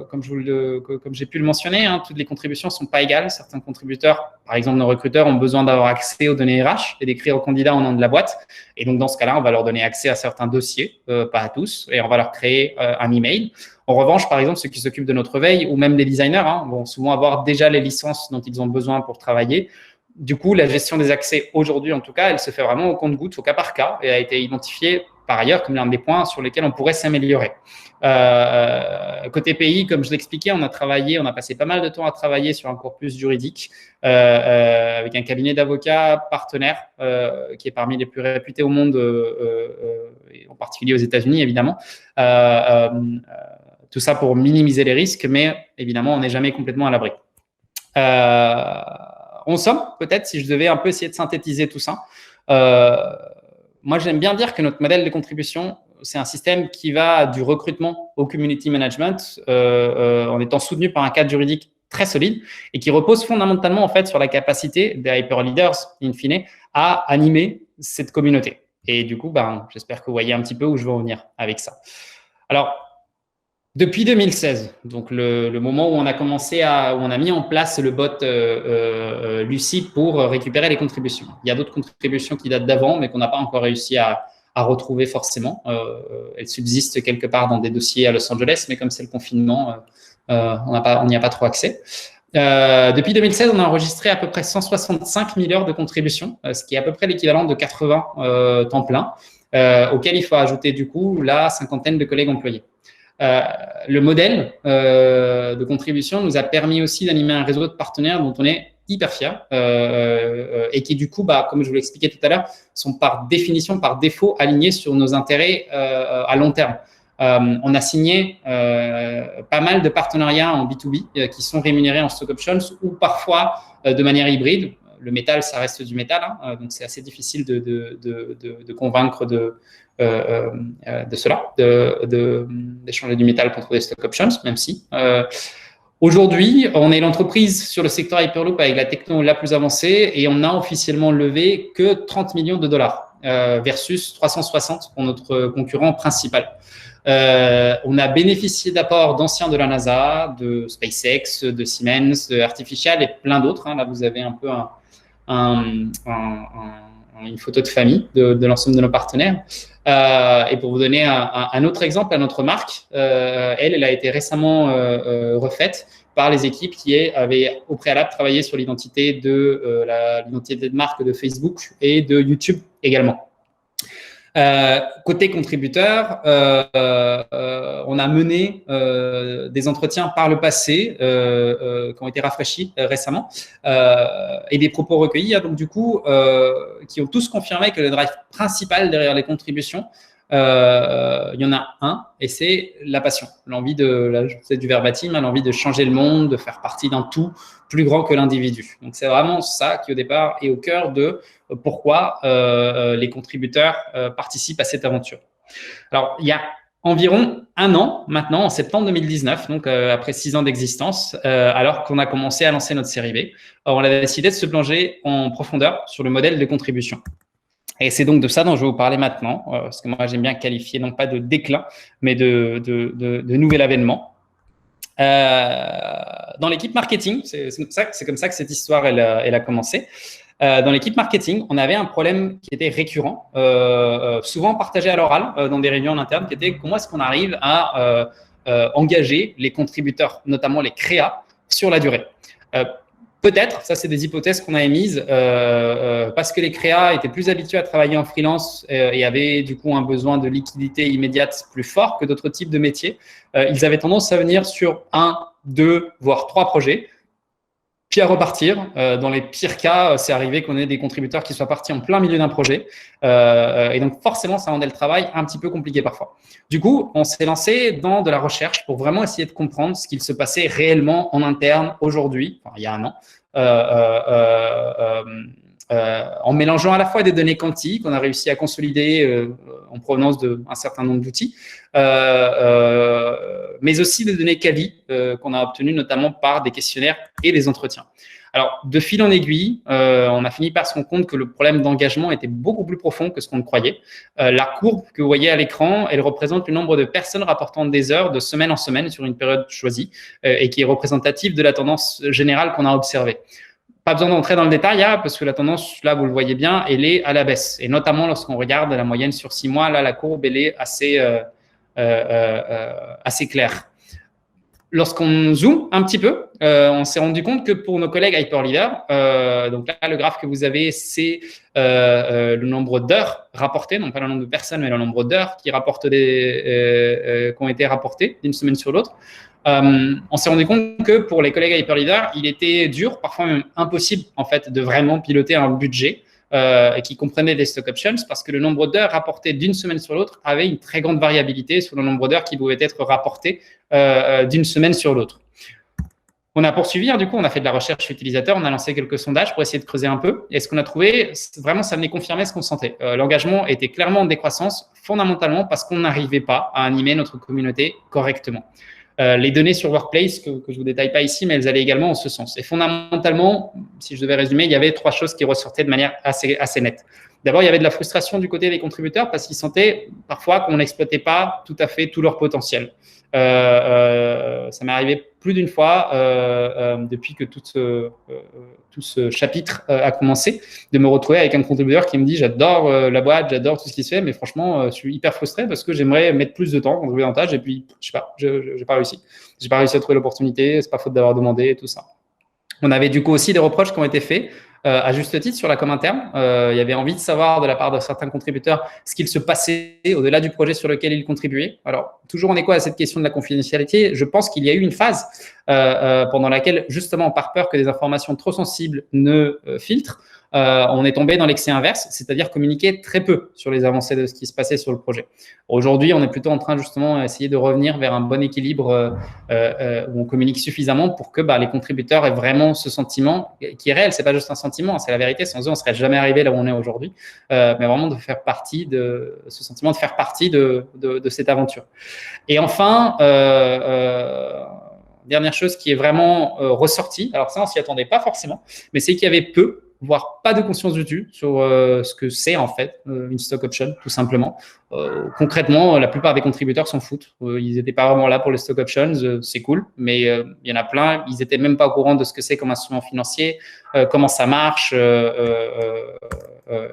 comme j'ai pu le mentionner, toutes les contributions ne sont pas égales. Certains contributeurs, par exemple nos recruteurs, ont besoin d'avoir accès aux données RH et d'écrire aux candidats au nom de la boîte. Et donc, dans ce cas-là, on va leur donner accès à certains dossiers, pas à tous, et on va leur créer un email. En revanche, par exemple, ceux qui s'occupent de notre veille ou même les designers vont souvent avoir déjà les licences dont ils ont besoin pour travailler. Du coup, la gestion des accès aujourd'hui, en tout cas, elle se fait vraiment au compte-gouttes, au cas par cas, et a été identifiée par ailleurs comme l'un des points sur lesquels on pourrait s'améliorer. Côté pays, comme je l'expliquais, on a passé pas mal de temps à travailler sur un corpus juridique avec un cabinet d'avocats partenaire qui est parmi les plus réputés au monde, et en particulier aux États-Unis, évidemment. Tout ça pour minimiser les risques, mais évidemment, on n'est jamais complètement à l'abri. En somme, peut-être, si je devais un peu essayer de synthétiser tout ça, moi, j'aime bien dire que notre modèle de contribution, c'est un système qui va du recrutement au community management en étant soutenu par un cadre juridique très solide et qui repose fondamentalement en fait sur la capacité des hyper leaders, in fine, à animer cette communauté. Et du coup, j'espère que vous voyez un petit peu où je veux en venir avec ça. Alors, depuis 2016, donc le moment où on a où on a mis en place le bot Lucie pour récupérer les contributions. Il y a d'autres contributions qui datent d'avant, mais qu'on n'a pas encore réussi à retrouver forcément. Elles subsistent quelque part dans des dossiers à Los Angeles, mais comme c'est le confinement, on n'y a pas trop accès. Depuis 2016, on a enregistré à peu près 165 000 heures de contributions, ce qui est à peu près l'équivalent de 80 temps plein, auquel il faut ajouter du coup la cinquantaine de collègues employés. Le modèle de contribution nous a permis aussi d'animer un réseau de partenaires dont on est hyper fiers et qui, du coup, comme je vous l'expliquais tout à l'heure, sont par définition, par défaut, alignés sur nos intérêts à long terme. On a signé pas mal de partenariats en B2B qui sont rémunérés en stock options ou parfois de manière hybride. Le métal, ça reste du métal, donc c'est assez difficile de convaincre de cela, d'échanger du métal contre des stock options, même si. Aujourd'hui, on est l'entreprise sur le secteur Hyperloop avec la techno la plus avancée et on n'a officiellement levé que 30 millions de dollars versus 360 pour notre concurrent principal. On a bénéficié d'apports d'anciens de la NASA, de SpaceX, de Siemens, de Artificial et plein d'autres. Là, vous avez un peu une photo de famille de l'ensemble de nos partenaires. Et pour vous donner un autre exemple, à notre marque, elle a été récemment refaite par les équipes qui avaient au préalable travaillé sur l'identité de marque de Facebook et de YouTube également. Côté contributeur, on a mené des entretiens par le passé qui ont été rafraîchis récemment et des propos recueillis, donc du coup, qui ont tous confirmé que le drive principal derrière les contributions, il y en a un, et c'est la passion, l'envie c'est du verbatim, l'envie de changer le monde, de faire partie d'un tout plus grand que l'individu. Donc c'est vraiment ça qui au départ est au cœur de pourquoi les contributeurs participent à cette aventure. Alors il y a environ un an maintenant, en septembre 2019, donc après 6 ans d'existence, alors qu'on a commencé à lancer notre série B, on a décidé de se plonger en profondeur sur le modèle de contribution. Et c'est donc de ça dont je vais vous parler maintenant, parce que moi, j'aime bien qualifier non pas de déclin, mais de nouvel avènement. Dans l'équipe marketing, c'est comme ça que cette histoire elle a commencé. Dans l'équipe marketing, on avait un problème qui était récurrent, souvent partagé à l'oral dans des réunions en interne, qui était comment est-ce qu'on arrive à engager les contributeurs, notamment les créas, sur la durée. Peut-être, ça c'est des hypothèses qu'on a émises, parce que les créas étaient plus habitués à travailler en freelance et avaient du coup un besoin de liquidité immédiate plus fort que d'autres types de métiers. Ils avaient tendance à venir sur 1, 2, voire 3 projets, puis à repartir. Dans les pires cas, c'est arrivé qu'on ait des contributeurs qui soient partis en plein milieu d'un projet. Et donc forcément, ça rendait le travail un petit peu compliqué parfois. Du coup, on s'est lancé dans de la recherche pour vraiment essayer de comprendre ce qu'il se passait réellement en interne aujourd'hui, enfin, il y a un an, en mélangeant à la fois des données quantiques qu'on a réussi à consolider en provenance d'un certain nombre d'outils, mais aussi des données quali qu'on a obtenues notamment par des questionnaires et des entretiens. Alors, de fil en aiguille, on a fini par se rendre compte que le problème d'engagement était beaucoup plus profond que ce qu'on croyait. La courbe que vous voyez à l'écran, elle représente le nombre de personnes rapportant des heures de semaine en semaine sur une période choisie et qui est représentative de la tendance générale qu'on a observée. Pas besoin d'entrer dans le détail parce que la tendance, là, vous le voyez bien, elle est à la baisse. Et notamment lorsqu'on regarde la moyenne sur 6 mois, là, la courbe, elle est assez claire. Lorsqu'on zoome un petit peu, on s'est rendu compte que pour nos collègues Hyperleader, donc là, le graphe que vous avez, c'est le nombre d'heures rapportées, non pas le nombre de personnes, mais le nombre d'heures qui ont été rapportées d'une semaine sur l'autre. On s'est rendu compte que pour les collègues Hyperleader, il était dur, parfois même impossible, en fait, de vraiment piloter un budget qui comprenait des stock options parce que le nombre d'heures rapportées d'une semaine sur l'autre avait une très grande variabilité sur le nombre d'heures qui pouvaient être rapportées d'une semaine sur l'autre. On a poursuivi, du coup, on a fait de la recherche utilisateur, on a lancé quelques sondages pour essayer de creuser un peu. Et ce qu'on a trouvé, vraiment, ça venait confirmer ce qu'on sentait. L'engagement était clairement en décroissance, fondamentalement parce qu'on n'arrivait pas à animer notre communauté correctement. Les données sur Workplace, que je ne vous détaille pas ici, mais elles allaient également en ce sens. Et fondamentalement, si je devais résumer, il y avait 3 choses qui ressortaient de manière assez nette. D'abord, il y avait de la frustration du côté des contributeurs parce qu'ils sentaient parfois qu'on n'exploitait pas tout à fait tout leur potentiel. Ça m'est arrivé plus d'une fois depuis que tout ce chapitre a commencé, de me retrouver avec un contributeur qui me dit j'adore la boîte, j'adore tout ce qui se fait, mais franchement, je suis hyper frustré parce que j'aimerais mettre plus de temps pour trouver un tâche et puis je sais pas, j'ai pas réussi. J'ai pas réussi à trouver l'opportunité, c'est pas faute d'avoir demandé et tout ça. On avait du coup aussi des reproches qui ont été faits à juste titre sur la com interne. Il y avait envie de savoir de la part de certains contributeurs ce qu'il se passait au-delà du projet sur lequel ils contribuaient. Alors, toujours en écho à cette question de la confidentialité, je pense qu'il y a eu une phase pendant laquelle, justement, par peur que des informations trop sensibles ne filtrent, on est tombé dans l'excès inverse, c'est-à-dire communiquer très peu sur les avancées de ce qui se passait sur le projet. Aujourd'hui, on est plutôt en train justement d'essayer de revenir vers un bon équilibre où on communique suffisamment pour que les contributeurs aient vraiment ce sentiment qui est réel. C'est pas juste un sentiment, c'est la vérité. Sans eux, on serait jamais arrivé là où on est aujourd'hui. Mais vraiment de faire partie de ce sentiment, de faire partie de cette aventure. Et enfin, dernière chose qui est vraiment ressortie. Alors ça, on s'y attendait pas forcément, mais c'est qu'il y avait peu voire pas de conscience du tout sur ce que c'est en fait une stock option, tout simplement. Concrètement, la plupart des contributeurs s'en foutent. Ils n'étaient pas vraiment là pour les stock options, c'est cool, mais il y en a plein, ils n'étaient même pas au courant de ce que c'est comme instrument financier, comment ça marche,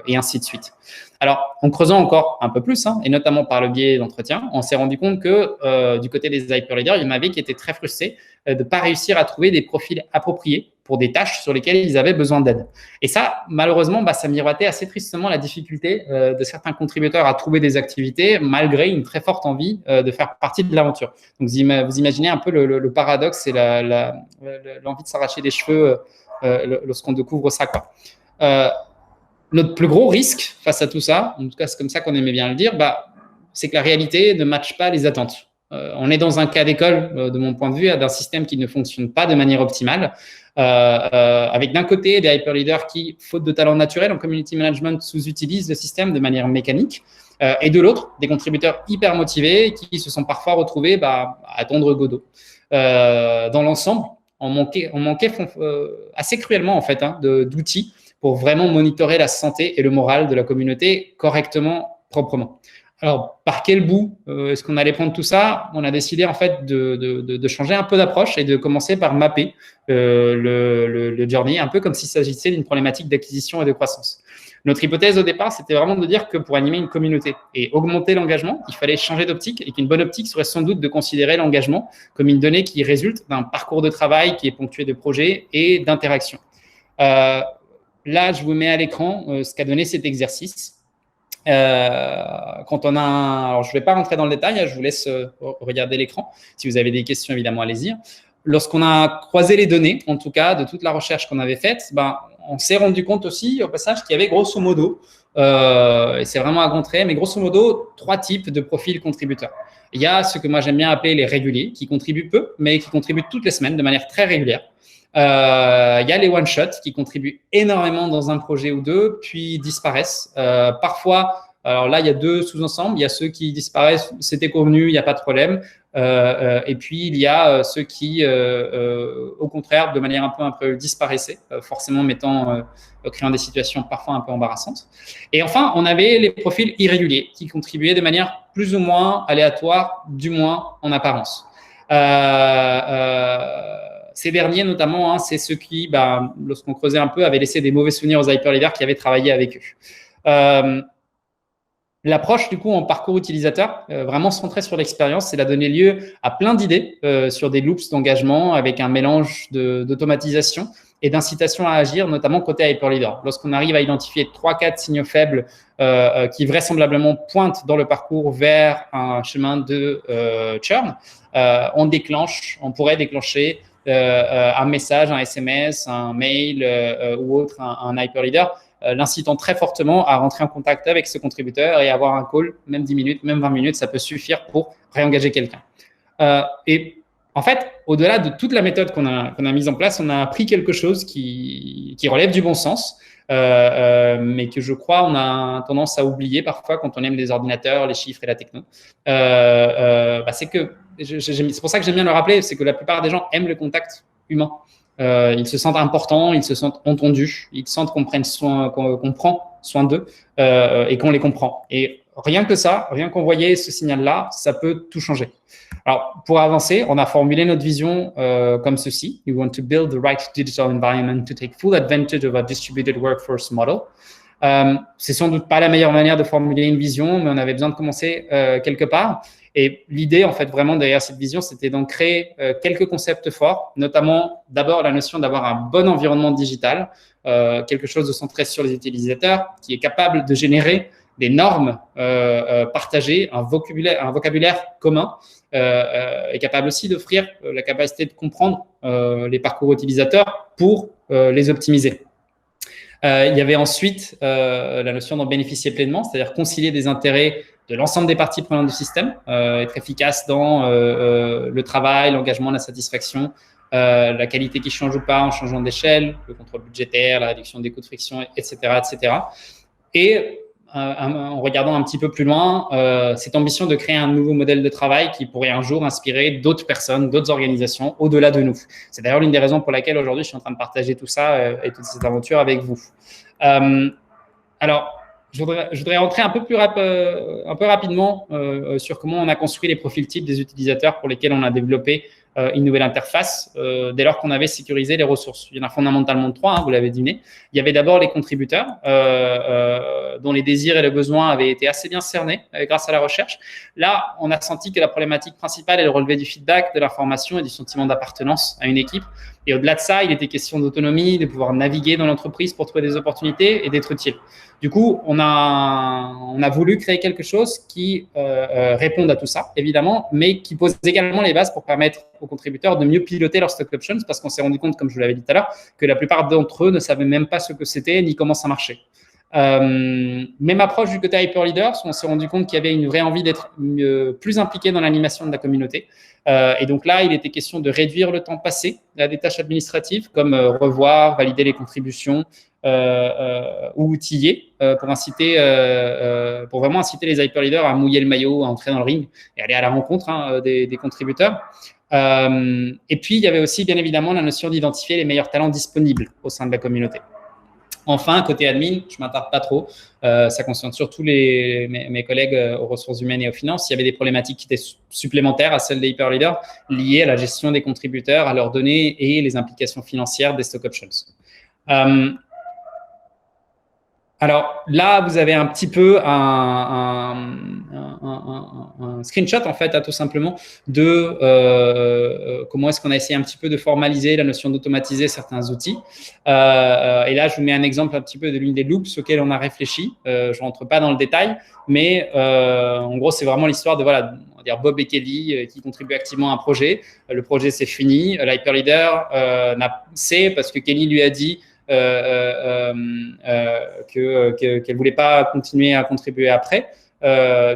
et ainsi de suite. Alors, en creusant encore un peu plus, et notamment par le biais d'entretien, on s'est rendu compte que du côté des hyper leaders, il y en avait qui étaient très frustrés de ne pas réussir à trouver des profils appropriés pour des tâches sur lesquelles ils avaient besoin d'aide. Et ça, malheureusement, ça miroitait assez tristement la difficulté de certains contributeurs à trouver des activités malgré une très forte envie de faire partie de l'aventure. Donc, vous imaginez un peu le paradoxe et l'envie de s'arracher les cheveux lorsqu'on découvre ça, quoi. Notre plus gros risque face à tout ça, en tout cas c'est comme ça qu'on aimait bien le dire, c'est que la réalité ne matche pas les attentes. On est dans un cas d'école, de mon point de vue, d'un système qui ne fonctionne pas de manière optimale, avec d'un côté des hyper leaders qui, faute de talent naturel en community management, sous-utilisent le système de manière mécanique, et de l'autre, des contributeurs hyper motivés qui se sont parfois retrouvés à tondre Godot. Dans l'ensemble, on manquait assez cruellement en fait d'outils pour vraiment monitorer la santé et le moral de la communauté correctement, proprement. Alors, par quel bout est-ce qu'on allait prendre tout ça? On a décidé en fait de changer un peu d'approche et de commencer par mapper le journey, un peu comme s'il s'agissait d'une problématique d'acquisition et de croissance. Notre hypothèse au départ, c'était vraiment de dire que pour animer une communauté et augmenter l'engagement, il fallait changer d'optique et qu'une bonne optique serait sans doute de considérer l'engagement comme une donnée qui résulte d'un parcours de travail qui est ponctué de projets et d'interactions. Là, je vous mets à l'écran ce qu'a donné cet exercice. Quand on a alors, je ne vais pas rentrer dans le détail, je vous laisse regarder l'écran. Si vous avez des questions, évidemment, allez-y. Lorsqu'on a croisé les données, en tout cas, de toute la recherche qu'on avait faite, on s'est rendu compte aussi, au passage, qu'il y avait grosso modo, et c'est vraiment à contrer, mais grosso modo, 3 types de profils contributeurs. Il y a ce que moi j'aime bien appeler les réguliers, qui contribuent peu, mais qui contribuent toutes les semaines de manière très régulière. Il y a les one-shots qui contribuent énormément dans un projet ou deux, puis disparaissent. Parfois, alors là, il y a 2 sous-ensembles. Il y a ceux qui disparaissent, c'était convenu, il n'y a pas de problème. Et puis, il y a ceux qui, au contraire, de manière un peu disparaissaient, forcément créant des situations parfois un peu embarrassantes. Et enfin, on avait les profils irréguliers qui contribuaient de manière plus ou moins aléatoire, du moins en apparence. Ces derniers, notamment, c'est ceux qui, lorsqu'on creusait un peu, avaient laissé des mauvais souvenirs aux hyper leaders qui avaient travaillé avec eux. L'approche, du coup, en parcours utilisateur, vraiment centrée sur l'expérience, elle a donné lieu à plein d'idées sur des loops d'engagement avec un mélange d'automatisation et d'incitation à agir, notamment côté hyper leader. Lorsqu'on arrive à identifier 3-4 signaux faibles qui vraisemblablement pointent dans le parcours vers un chemin de churn, on pourrait déclencher un message, un SMS, un mail ou autre, un hyper leader, l'incitant très fortement à rentrer en contact avec ce contributeur et avoir un call, même 10 minutes, même 20 minutes, ça peut suffire pour réengager quelqu'un. Et en fait, au-delà de toute la méthode qu'on a mise en place, on a appris quelque chose qui relève du bon sens, mais que je crois on a tendance à oublier parfois quand on aime les ordinateurs, les chiffres et la techno. C'est pour ça que j'aime bien le rappeler, c'est que la plupart des gens aiment le contact humain. Ils se sentent importants, ils se sentent entendus, ils sentent qu'on prend soin d'eux et qu'on les comprend. Et rien que ça, rien qu'envoyer ce signal-là, ça peut tout changer. Alors, pour avancer, on a formulé notre vision comme ceci. We want to build the right digital environment to take full advantage of our distributed workforce model. C'est sans doute pas la meilleure manière de formuler une vision, mais on avait besoin de commencer quelque part. Et l'idée, en fait, vraiment derrière cette vision, c'était d'en créer quelques concepts forts, notamment d'abord la notion d'avoir un bon environnement digital, quelque chose de centré sur les utilisateurs, qui est capable de générer des normes partagées, un vocabulaire commun, est capable aussi d'offrir la capacité de comprendre les parcours utilisateurs pour les optimiser. Il y avait ensuite la notion d'en bénéficier pleinement, c'est-à-dire concilier des intérêts de l'ensemble des parties prenantes du système, être efficace dans le travail, l'engagement, la satisfaction, la qualité qui change ou pas en changeant d'échelle, le contrôle budgétaire, la réduction des coûts de friction, etc., etc. Et en regardant un petit peu plus loin, cette ambition de créer un nouveau modèle de travail qui pourrait un jour inspirer d'autres personnes, d'autres organisations au-delà de nous. C'est d'ailleurs l'une des raisons pour laquelle aujourd'hui je suis en train de partager tout ça et toute cette aventure avec vous. Alors, je voudrais rentrer un peu rapidement sur comment on a construit les profils types des utilisateurs pour lesquels on a développé une nouvelle interface dès lors qu'on avait sécurisé les ressources. Il y en a fondamentalement trois, vous l'avez deviné. Il y avait d'abord les contributeurs dont les désirs et les besoins avaient été assez bien cernés grâce à la recherche. Là, on a senti que la problématique principale est le relevé du feedback, de l'information et du sentiment d'appartenance à une équipe. Et au-delà de ça, il était question d'autonomie, de pouvoir naviguer dans l'entreprise pour trouver des opportunités et d'être utile. Du coup, on a voulu créer quelque chose qui réponde à tout ça, évidemment, mais qui pose également les bases pour permettre aux contributeurs de mieux piloter leurs stock options, parce qu'on s'est rendu compte, comme je vous l'avais dit tout à l'heure, que la plupart d'entre eux ne savaient même pas ce que c'était ni comment ça marchait. Même approche du côté Hyper Leaders, on s'est rendu compte qu'il y avait une vraie envie d'être plus impliqué dans l'animation de la communauté. Et donc là, il était question de réduire le temps passé à des tâches administratives comme revoir, valider les contributions ou outiller pour vraiment inciter les Hyper Leaders à mouiller le maillot, à entrer dans le ring et aller à la rencontre des contributeurs. Et puis, il y avait aussi, bien évidemment, la notion d'identifier les meilleurs talents disponibles au sein de la communauté. Enfin, côté admin, je ne m'attarde pas trop, ça concerne surtout mes collègues aux ressources humaines et aux finances. Il y avait des problématiques qui étaient supplémentaires à celles des Hyper Leaders liées à la gestion des contributeurs, à leurs données et les implications financières des stock options. Alors là, vous avez un petit peu un screenshot, en fait, tout simplement, de comment est-ce qu'on a essayé un petit peu de formaliser la notion d'automatiser certains outils. Et là, je vous mets un exemple un petit peu de l'une des loops auxquelles on a réfléchi. Je ne rentre pas dans le détail, mais en gros, c'est vraiment l'histoire de, voilà, on va dire Bob et Kelly qui contribuent activement à un projet. Le projet, c'est fini. L'Hyper Leader sait parce que Kelly lui a dit qu'elle ne voulait pas continuer à contribuer après.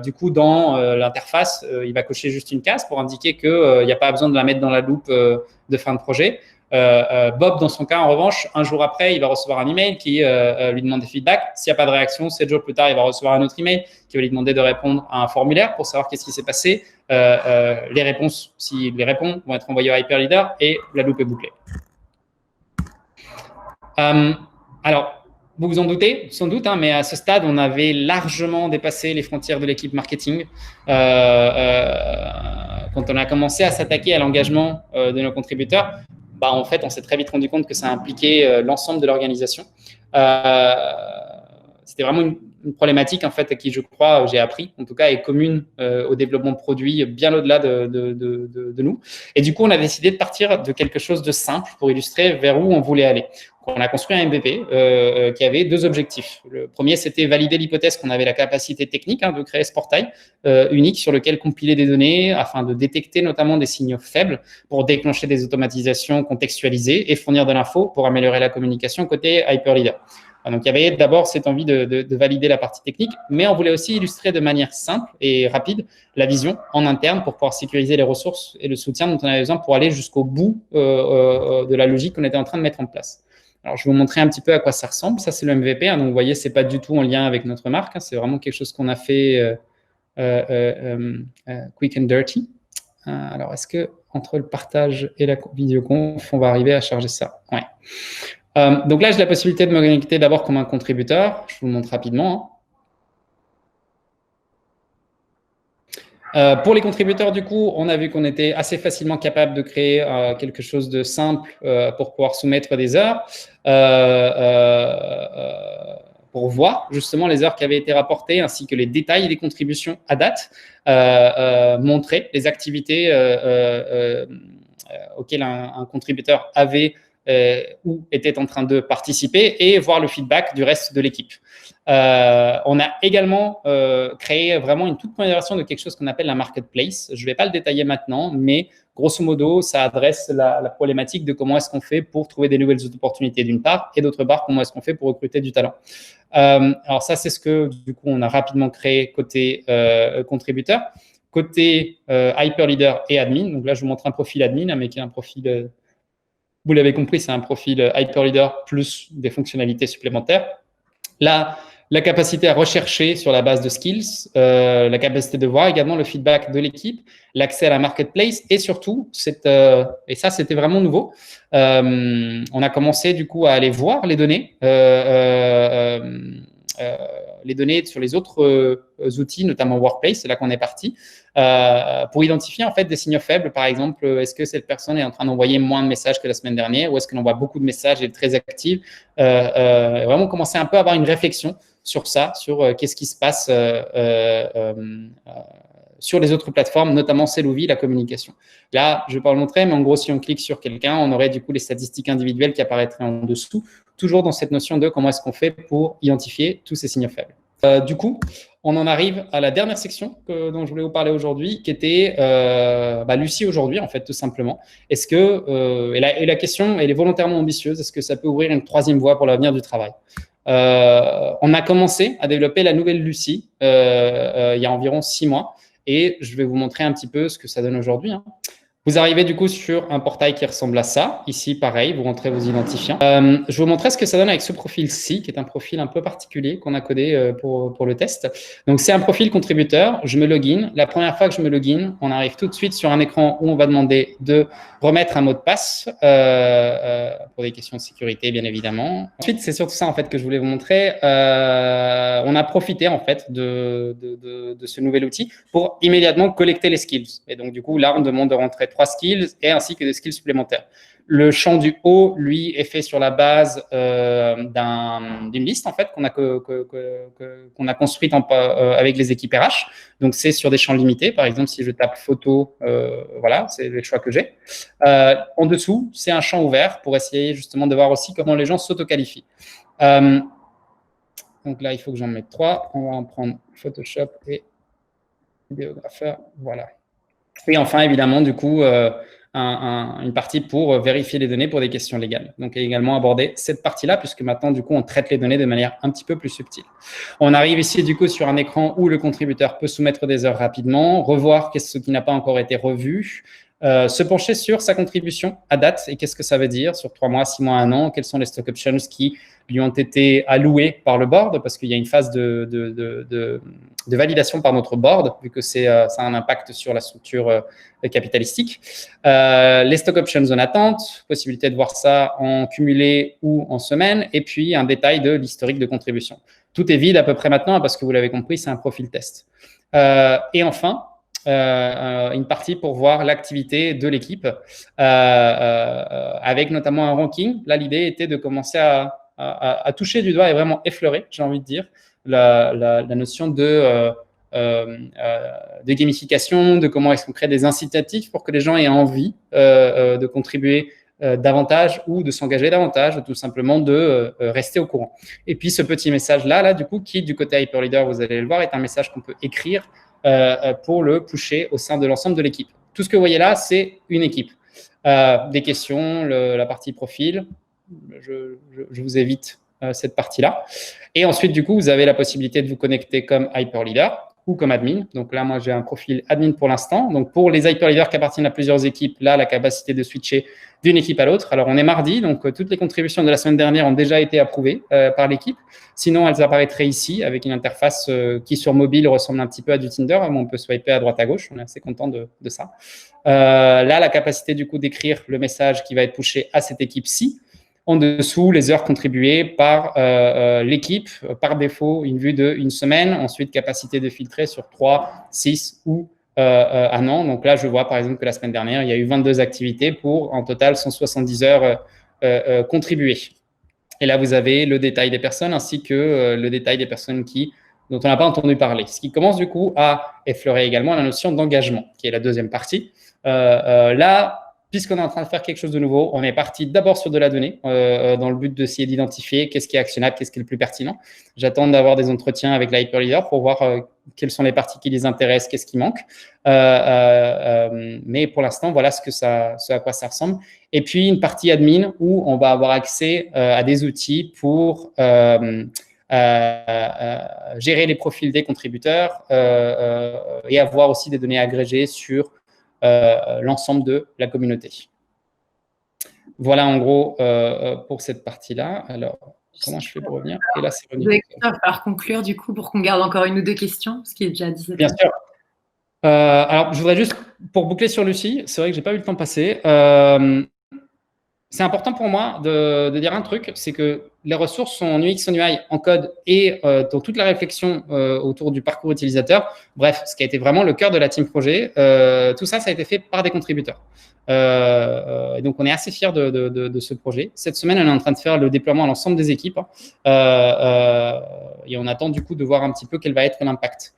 Du coup, dans l'interface, il va cocher juste une case pour indiquer qu'il n'y a pas besoin de la mettre dans la loupe de fin de projet. Bob, dans son cas, en revanche, un jour après, il va recevoir un email qui lui demande des feedbacks. S'il n'y a pas de réaction, 7 jours plus tard, il va recevoir un autre email qui va lui demander de répondre à un formulaire pour savoir qu'est-ce qui s'est passé. Les réponses, s'il les répond, vont être envoyées à Hyper Leader et la loupe est bouclée. Alors, vous vous en doutez, sans doute, mais à ce stade, on avait largement dépassé les frontières de l'équipe marketing. Quand on a commencé à s'attaquer à l'engagement de nos contributeurs, en fait, on s'est très vite rendu compte que ça impliquait l'ensemble de l'organisation. C'était vraiment une problématique, en fait, qui, je crois, j'ai appris, en tout cas, est commune au développement de produits bien au-delà de nous. Et du coup, on a décidé de partir de quelque chose de simple pour illustrer vers où on voulait aller. On a construit un MVP qui avait deux objectifs. Le premier, c'était valider l'hypothèse qu'on avait la capacité technique de créer ce portail unique sur lequel compiler des données afin de détecter notamment des signaux faibles pour déclencher des automatisations contextualisées et fournir de l'info pour améliorer la communication côté Hyper Leader. Donc, il y avait d'abord cette envie de valider la partie technique, mais on voulait aussi illustrer de manière simple et rapide la vision en interne pour pouvoir sécuriser les ressources et le soutien dont on avait besoin pour aller jusqu'au bout de la logique qu'on était en train de mettre en place. Alors, je vais vous montrer un petit peu à quoi ça ressemble. Ça, c'est le MVP. Donc, vous voyez, ce n'est pas du tout en lien avec notre marque. C'est vraiment quelque chose qu'on a fait quick and dirty. Alors, est-ce que entre le partage et la vidéoconf, on va arriver à charger ça? Ouais. Donc là, j'ai la possibilité de me connecter d'abord comme un contributeur. Je vous le montre rapidement. Pour les contributeurs, du coup, on a vu qu'on était assez facilement capable de créer quelque chose de simple pour pouvoir soumettre des heures, pour voir justement les heures qui avaient été rapportées ainsi que les détails des contributions à date, montrer les activités auxquelles un contributeur avait ou était en train de participer et voir le feedback du reste de l'équipe. On a également créé vraiment une toute première version de quelque chose qu'on appelle la marketplace. Je ne vais pas le détailler maintenant, mais grosso modo, ça adresse la problématique de comment est-ce qu'on fait pour trouver des nouvelles opportunités d'une part et d'autre part, comment est-ce qu'on fait pour recruter du talent. Alors ça, c'est ce que du coup, on a rapidement créé côté contributeur. Côté Hyper Leader et admin, donc là, je vous montre un profil admin, mais qui est un profil... Vous l'avez compris, c'est un profil Hyper Leader plus des fonctionnalités supplémentaires. Là, la capacité à rechercher sur la base de skills, la capacité de voir également le feedback de l'équipe, l'accès à la marketplace et surtout, et ça c'était vraiment nouveau, on a commencé du coup à aller voir les données sur les autres outils, notamment Workplace, c'est là qu'on est parti, pour identifier en fait des signaux faibles. Par exemple, est-ce que cette personne est en train d'envoyer moins de messages que la semaine dernière ou est-ce qu'elle envoie beaucoup de messages et est très active, vraiment commencer un peu à avoir une réflexion sur ça, sur qu'est-ce qui se passe sur les autres plateformes, notamment Celluvie, la communication. Là, je ne vais pas le montrer, mais en gros, si on clique sur quelqu'un, on aurait du coup les statistiques individuelles qui apparaîtraient en dessous, toujours dans cette notion de comment est-ce qu'on fait pour identifier tous ces signaux faibles. Du coup, on en arrive à la dernière section dont je voulais vous parler aujourd'hui, qui était Lucie aujourd'hui, en fait, tout simplement. Est-ce que, et la question, elle est volontairement ambitieuse, est-ce que ça peut ouvrir une troisième voie pour l'avenir du travail? On a commencé à développer la nouvelle Lucie il y a environ 6 mois. Et je vais vous montrer un petit peu ce que ça donne aujourd'hui. Vous arrivez du coup sur un portail qui ressemble à ça. Ici, pareil, vous rentrez vos identifiants. Je vais vous montrer ce que ça donne avec ce profil-ci, qui est un profil un peu particulier qu'on a codé pour le test. Donc, c'est un profil contributeur. Je me login. La première fois que je me login, on arrive tout de suite sur un écran où on va demander de remettre un mot de passe pour des questions de sécurité, bien évidemment. Ensuite, c'est surtout ça en fait que je voulais vous montrer. On a profité en fait de ce nouvel outil pour immédiatement collecter les skills. Et donc, du coup, là, on demande de rentrer 3 skills et ainsi que des skills supplémentaires. Le champ du haut, lui, est fait sur la base d'une liste en fait qu'on a construite avec les équipes RH. Donc, c'est sur des champs limités. Par exemple, si je tape photo, voilà, c'est le choix que j'ai. En dessous, c'est un champ ouvert pour essayer justement de voir aussi comment les gens s'auto-qualifient. Donc là, il faut que j'en mette 3. On va en prendre Photoshop et vidéographeur. Voilà. Et enfin, évidemment, du coup, une partie pour vérifier les données pour des questions légales. Donc, également aborder cette partie-là, puisque maintenant, du coup, on traite les données de manière un petit peu plus subtile. On arrive ici, du coup, sur un écran où le contributeur peut soumettre des heures rapidement, revoir ce qui n'a pas encore été revu, se pencher sur sa contribution à date et qu'est-ce que ça veut dire sur 3 mois, 6 mois, 1 an, quelles sont les stock options qui lui ont été alloués par le board, parce qu'il y a une phase de validation par notre board, vu que ça a un impact sur la structure capitalistique. Les stock options en attente, possibilité de voir ça en cumulé ou en semaine, et puis un détail de l'historique de contribution. Tout est vide à peu près maintenant, parce que vous l'avez compris, c'est un profil test. Et enfin, une partie pour voir l'activité de l'équipe, avec notamment un ranking. Là, l'idée était de commencer à toucher du doigt et vraiment effleurer, j'ai envie de dire, la notion de gamification, de comment est-ce qu'on crée des incitatifs pour que les gens aient envie de contribuer davantage ou de s'engager davantage, ou tout simplement de rester au courant. Et puis, ce petit message-là, du coup, qui, du côté Hyperleader, vous allez le voir, est un message qu'on peut écrire pour le pusher au sein de l'ensemble de l'équipe. Tout ce que vous voyez là, c'est une équipe. Des questions, la partie profil, je vous évite cette partie-là. Et ensuite, du coup, vous avez la possibilité de vous connecter comme Hyperleader ou comme admin. Donc là, moi, j'ai un profil admin pour l'instant. Donc, pour les Hyperleaders qui appartiennent à plusieurs équipes, là, la capacité de switcher d'une équipe à l'autre. Alors, on est mardi, donc toutes les contributions de la semaine dernière ont déjà été approuvées par l'équipe. Sinon, elles apparaîtraient ici avec une interface qui, sur mobile, ressemble un petit peu à du Tinder, où on peut swiper à droite à gauche. On est assez content de ça. Là, la capacité, du coup, d'écrire le message qui va être pushé à cette équipe-ci. En dessous, les heures contribuées par l'équipe, par défaut, une vue de 1 semaine. Ensuite, capacité de filtrer sur 3, 6 ou 1 an. Donc là, je vois par exemple que la semaine dernière, il y a eu 22 activités pour en total 170 heures contribuées. Et là, vous avez le détail des personnes ainsi que le détail des personnes dont on n'a pas entendu parler. Ce qui commence du coup à effleurer également la notion d'engagement, qui est la deuxième partie. Là, puisqu'on est en train de faire quelque chose de nouveau, on est parti d'abord sur de la donnée dans le but d'essayer d'identifier qu'est-ce qui est actionnable, qu'est-ce qui est le plus pertinent. J'attends d'avoir des entretiens avec l'Hyperleader pour voir quelles sont les parties qui les intéressent, qu'est-ce qui manque. Mais pour l'instant, voilà ce à quoi ça ressemble. Et puis, une partie admin où on va avoir accès à des outils pour gérer les profils des contributeurs et avoir aussi des données agrégées sur l'ensemble de la communauté. Voilà en gros pour cette partie-là. Alors, comment je fais pour revenir? Et là, c'est revenu. Il va falloir conclure du coup pour qu'on garde encore une ou deux questions, ce qui est déjà 17 Bien sûr. Alors, je voudrais juste, pour boucler sur Lucie, c'est vrai que j'ai pas eu le temps passer. C'est important pour moi de dire un truc, c'est que les ressources sont en UX, en UI, en code et dans toute la réflexion autour du parcours utilisateur. Bref, ce qui a été vraiment le cœur de la team projet, tout ça, ça a été fait par des contributeurs. Et donc, on est assez fiers de ce projet. Cette semaine, on est en train de faire le déploiement à l'ensemble des équipes et on attend du coup de voir un petit peu quel va être l'impact.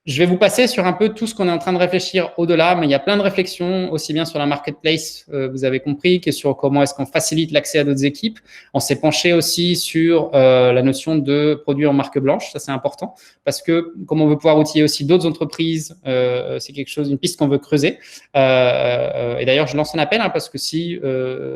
Je vais vous passer sur un peu tout ce qu'on est en train de réfléchir au-delà, mais il y a plein de réflexions, aussi bien sur la marketplace, vous avez compris, que sur comment est-ce qu'on facilite l'accès à d'autres équipes. On s'est penché aussi sur la notion de produits en marque blanche, ça c'est important, parce que comme on veut pouvoir outiller aussi d'autres entreprises, c'est quelque chose, une piste qu'on veut creuser. Et d'ailleurs, je lance un appel, parce que si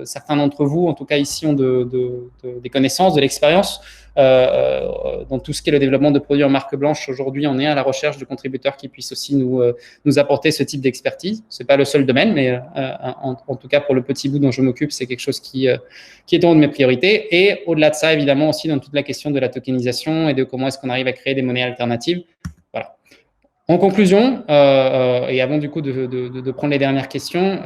certains d'entre vous, en tout cas ici, ont des connaissances, de l'expérience, dans tout ce qui est le développement de produits en marque blanche, aujourd'hui, on est à la recherche de contributeurs qui puissent aussi nous apporter ce type d'expertise. C'est pas le seul domaine, mais en tout cas, pour le petit bout dont je m'occupe, c'est quelque chose qui est une de mes priorités. Et au-delà de ça, évidemment, aussi dans toute la question de la tokenisation et de comment est-ce qu'on arrive à créer des monnaies alternatives. Voilà. En conclusion, et avant du coup de prendre les dernières questions,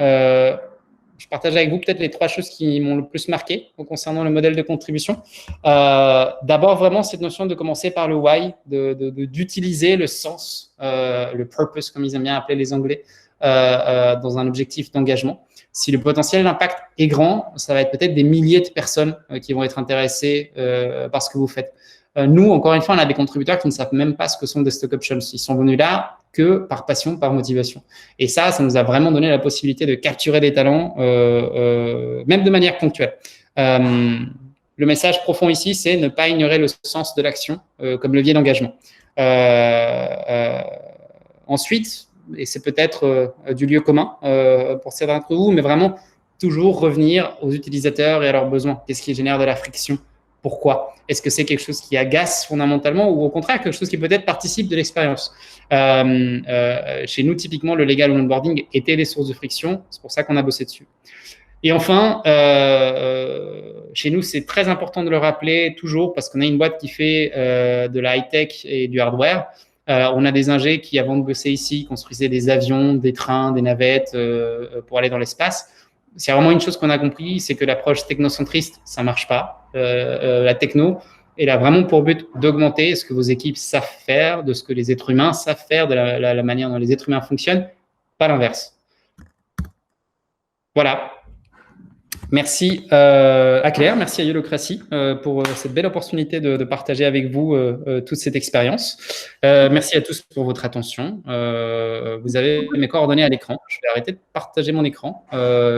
je partage avec vous peut-être les 3 choses qui m'ont le plus marqué concernant le modèle de contribution. D'abord, vraiment, cette notion de commencer par le why, d'utiliser le sens, le purpose, comme ils aiment bien appeler les Anglais, dans un objectif d'engagement. Si le potentiel d'impact est grand, ça va être peut-être des milliers de personnes qui vont être intéressées par ce que vous faites. Nous, encore une fois, on a des contributeurs qui ne savent même pas ce que sont des stock options. Ils sont venus là que par passion, par motivation. Et ça nous a vraiment donné la possibilité de capturer des talents, même de manière ponctuelle. Le message profond ici, c'est ne pas ignorer le sens de l'action comme levier d'engagement. Ensuite, et c'est peut-être du lieu commun pour certains d'entre vous, mais vraiment toujours revenir aux utilisateurs et à leurs besoins. Qu'est-ce qui génère de la friction ? Pourquoi? Est-ce que c'est quelque chose qui agace fondamentalement ou au contraire quelque chose qui peut-être participe de l'expérience? Chez nous, typiquement, le legal onboarding était des sources de friction. C'est pour ça qu'on a bossé dessus. Et enfin, chez nous, c'est très important de le rappeler toujours parce qu'on a une boîte qui fait de la high-tech et du hardware. On a des ingés qui, avant de bosser ici, construisaient des avions, des trains, des navettes pour aller dans l'espace. C'est vraiment une chose qu'on a compris, c'est que l'approche technocentriste, ça marche pas. La techno, elle a vraiment pour but d'augmenter ce que vos équipes savent faire, de ce que les êtres humains savent faire, de la manière dont les êtres humains fonctionnent, pas l'inverse. Voilà. Merci à Claire, merci à Yolocratie pour cette belle opportunité de partager avec vous toute cette expérience. Merci à tous pour votre attention. Vous avez mes coordonnées à l'écran. Je vais arrêter de partager mon écran,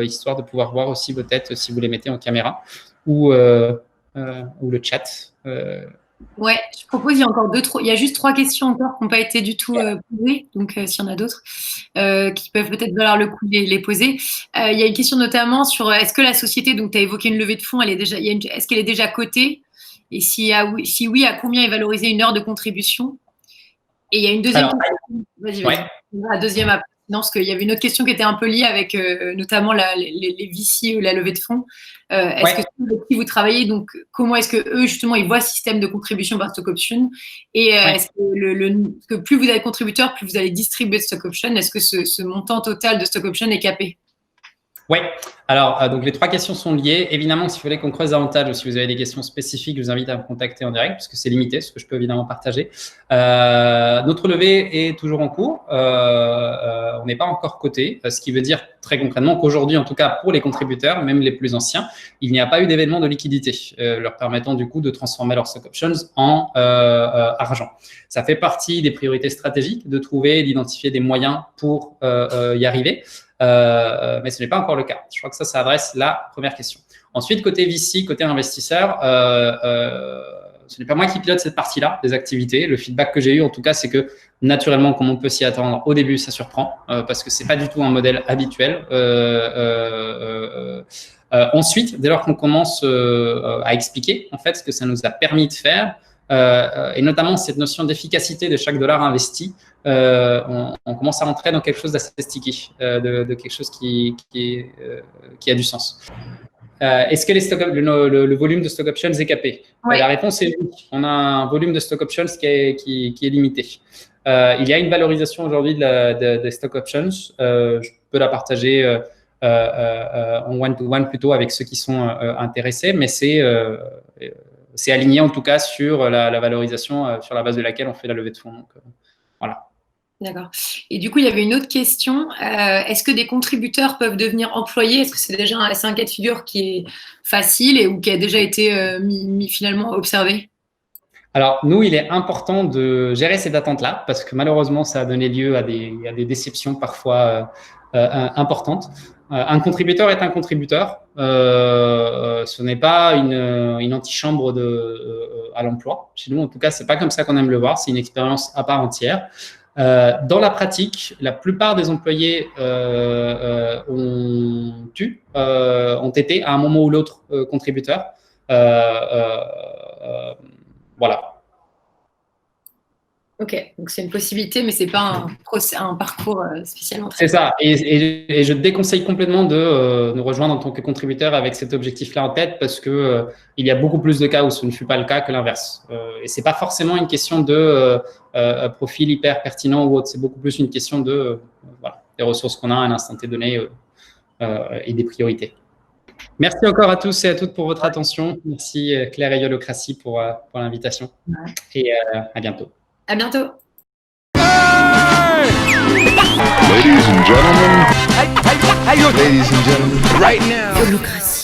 histoire de pouvoir voir aussi vos têtes si vous les mettez en caméra ou le chat. Ouais, je propose, il y a encore il y a juste 3 questions encore qui n'ont pas été du tout posées, donc s'il y en a d'autres qui peuvent peut-être valoir le coup de les poser. Il y a une question notamment sur est-ce que la société, donc tu as évoqué une levée de fonds, est-ce qu'elle est déjà cotée? Et si oui, à combien est valorisée une heure de contribution? Et il y a une deuxième question. Vas-y. Ouais. La deuxième après. Non, parce qu'il y avait une autre question qui était un peu liée avec notamment les VC ou la levée de fonds. Est-ce que si vous travaillez, donc comment est-ce que eux justement ils voient ce système de contribution par stock option et est-ce que plus vous êtes contributeur, plus vous allez distribuer de stock option? Est-ce que ce montant total de stock option est capé? Oui, alors donc les 3 questions sont liées. Évidemment, s'il fallait qu'on creuse davantage ou si vous avez des questions spécifiques, je vous invite à me contacter en direct parce que c'est limité, ce que je peux évidemment partager. Notre levée est toujours en cours. On n'est pas encore coté, ce qui veut dire très concrètement qu'aujourd'hui, en tout cas pour les contributeurs, même les plus anciens, il n'y a pas eu d'événement de liquidité leur permettant du coup de transformer leurs stock options en argent. Ça fait partie des priorités stratégiques de trouver et d'identifier des moyens pour y arriver. Mais ce n'est pas encore le cas. Je crois que ça adresse la première question. Ensuite, côté VC, côté investisseur, ce n'est pas moi qui pilote cette partie-là des activités. Le feedback que j'ai eu, en tout cas, c'est que naturellement, comme on peut s'y attendre, au début, ça surprend parce que c'est pas du tout un modèle habituel. Ensuite, dès lors qu'on commence à expliquer en fait ce que ça nous a permis de faire, et notamment cette notion d'efficacité de chaque dollar investi, on commence à rentrer dans quelque chose d'assez sticky, de quelque chose qui a du sens. Est-ce que le volume de stock options est capé? Ouais. La réponse est oui. On a un volume de stock options qui est limité. Il y a une valorisation aujourd'hui des stock options. Je peux la partager en one-to-one plutôt avec ceux qui sont intéressés, mais c'est aligné en tout cas sur la valorisation sur la base de laquelle on fait la levée de fonds. Donc, voilà. D'accord. Et du coup, il y avait une autre question. Est-ce que des contributeurs peuvent devenir employés? Est-ce que c'est un cas de figure qui est facile ou qui a déjà été finalement observé? Alors, nous, il est important de gérer cette attente-là parce que malheureusement, ça a donné lieu à des déceptions parfois importantes. Un contributeur est un contributeur. Ce n'est pas une antichambre à l'emploi. Chez nous, en tout cas, c'est pas comme ça qu'on aime le voir. C'est une expérience à part entière. Dans la pratique, la plupart des employés ont été à un moment ou l'autre contributeurs. Voilà. Ok, donc c'est une possibilité, mais c'est pas un parcours spécialement. C'est ça, et je te déconseille complètement de nous rejoindre en tant que contributeur avec cet objectif-là en tête parce que il y a beaucoup plus de cas où ce ne fut pas le cas que l'inverse. Et c'est pas forcément une question de profil hyper pertinent ou autre, c'est beaucoup plus une question de des ressources qu'on a à un instant T donné et des priorités. Merci encore à tous et à toutes pour votre attention. Merci Claire et Yolocratie pour l'invitation. Ouais. Et à bientôt. À bientôt. Ladies and gentlemen, right now. Yolocratie.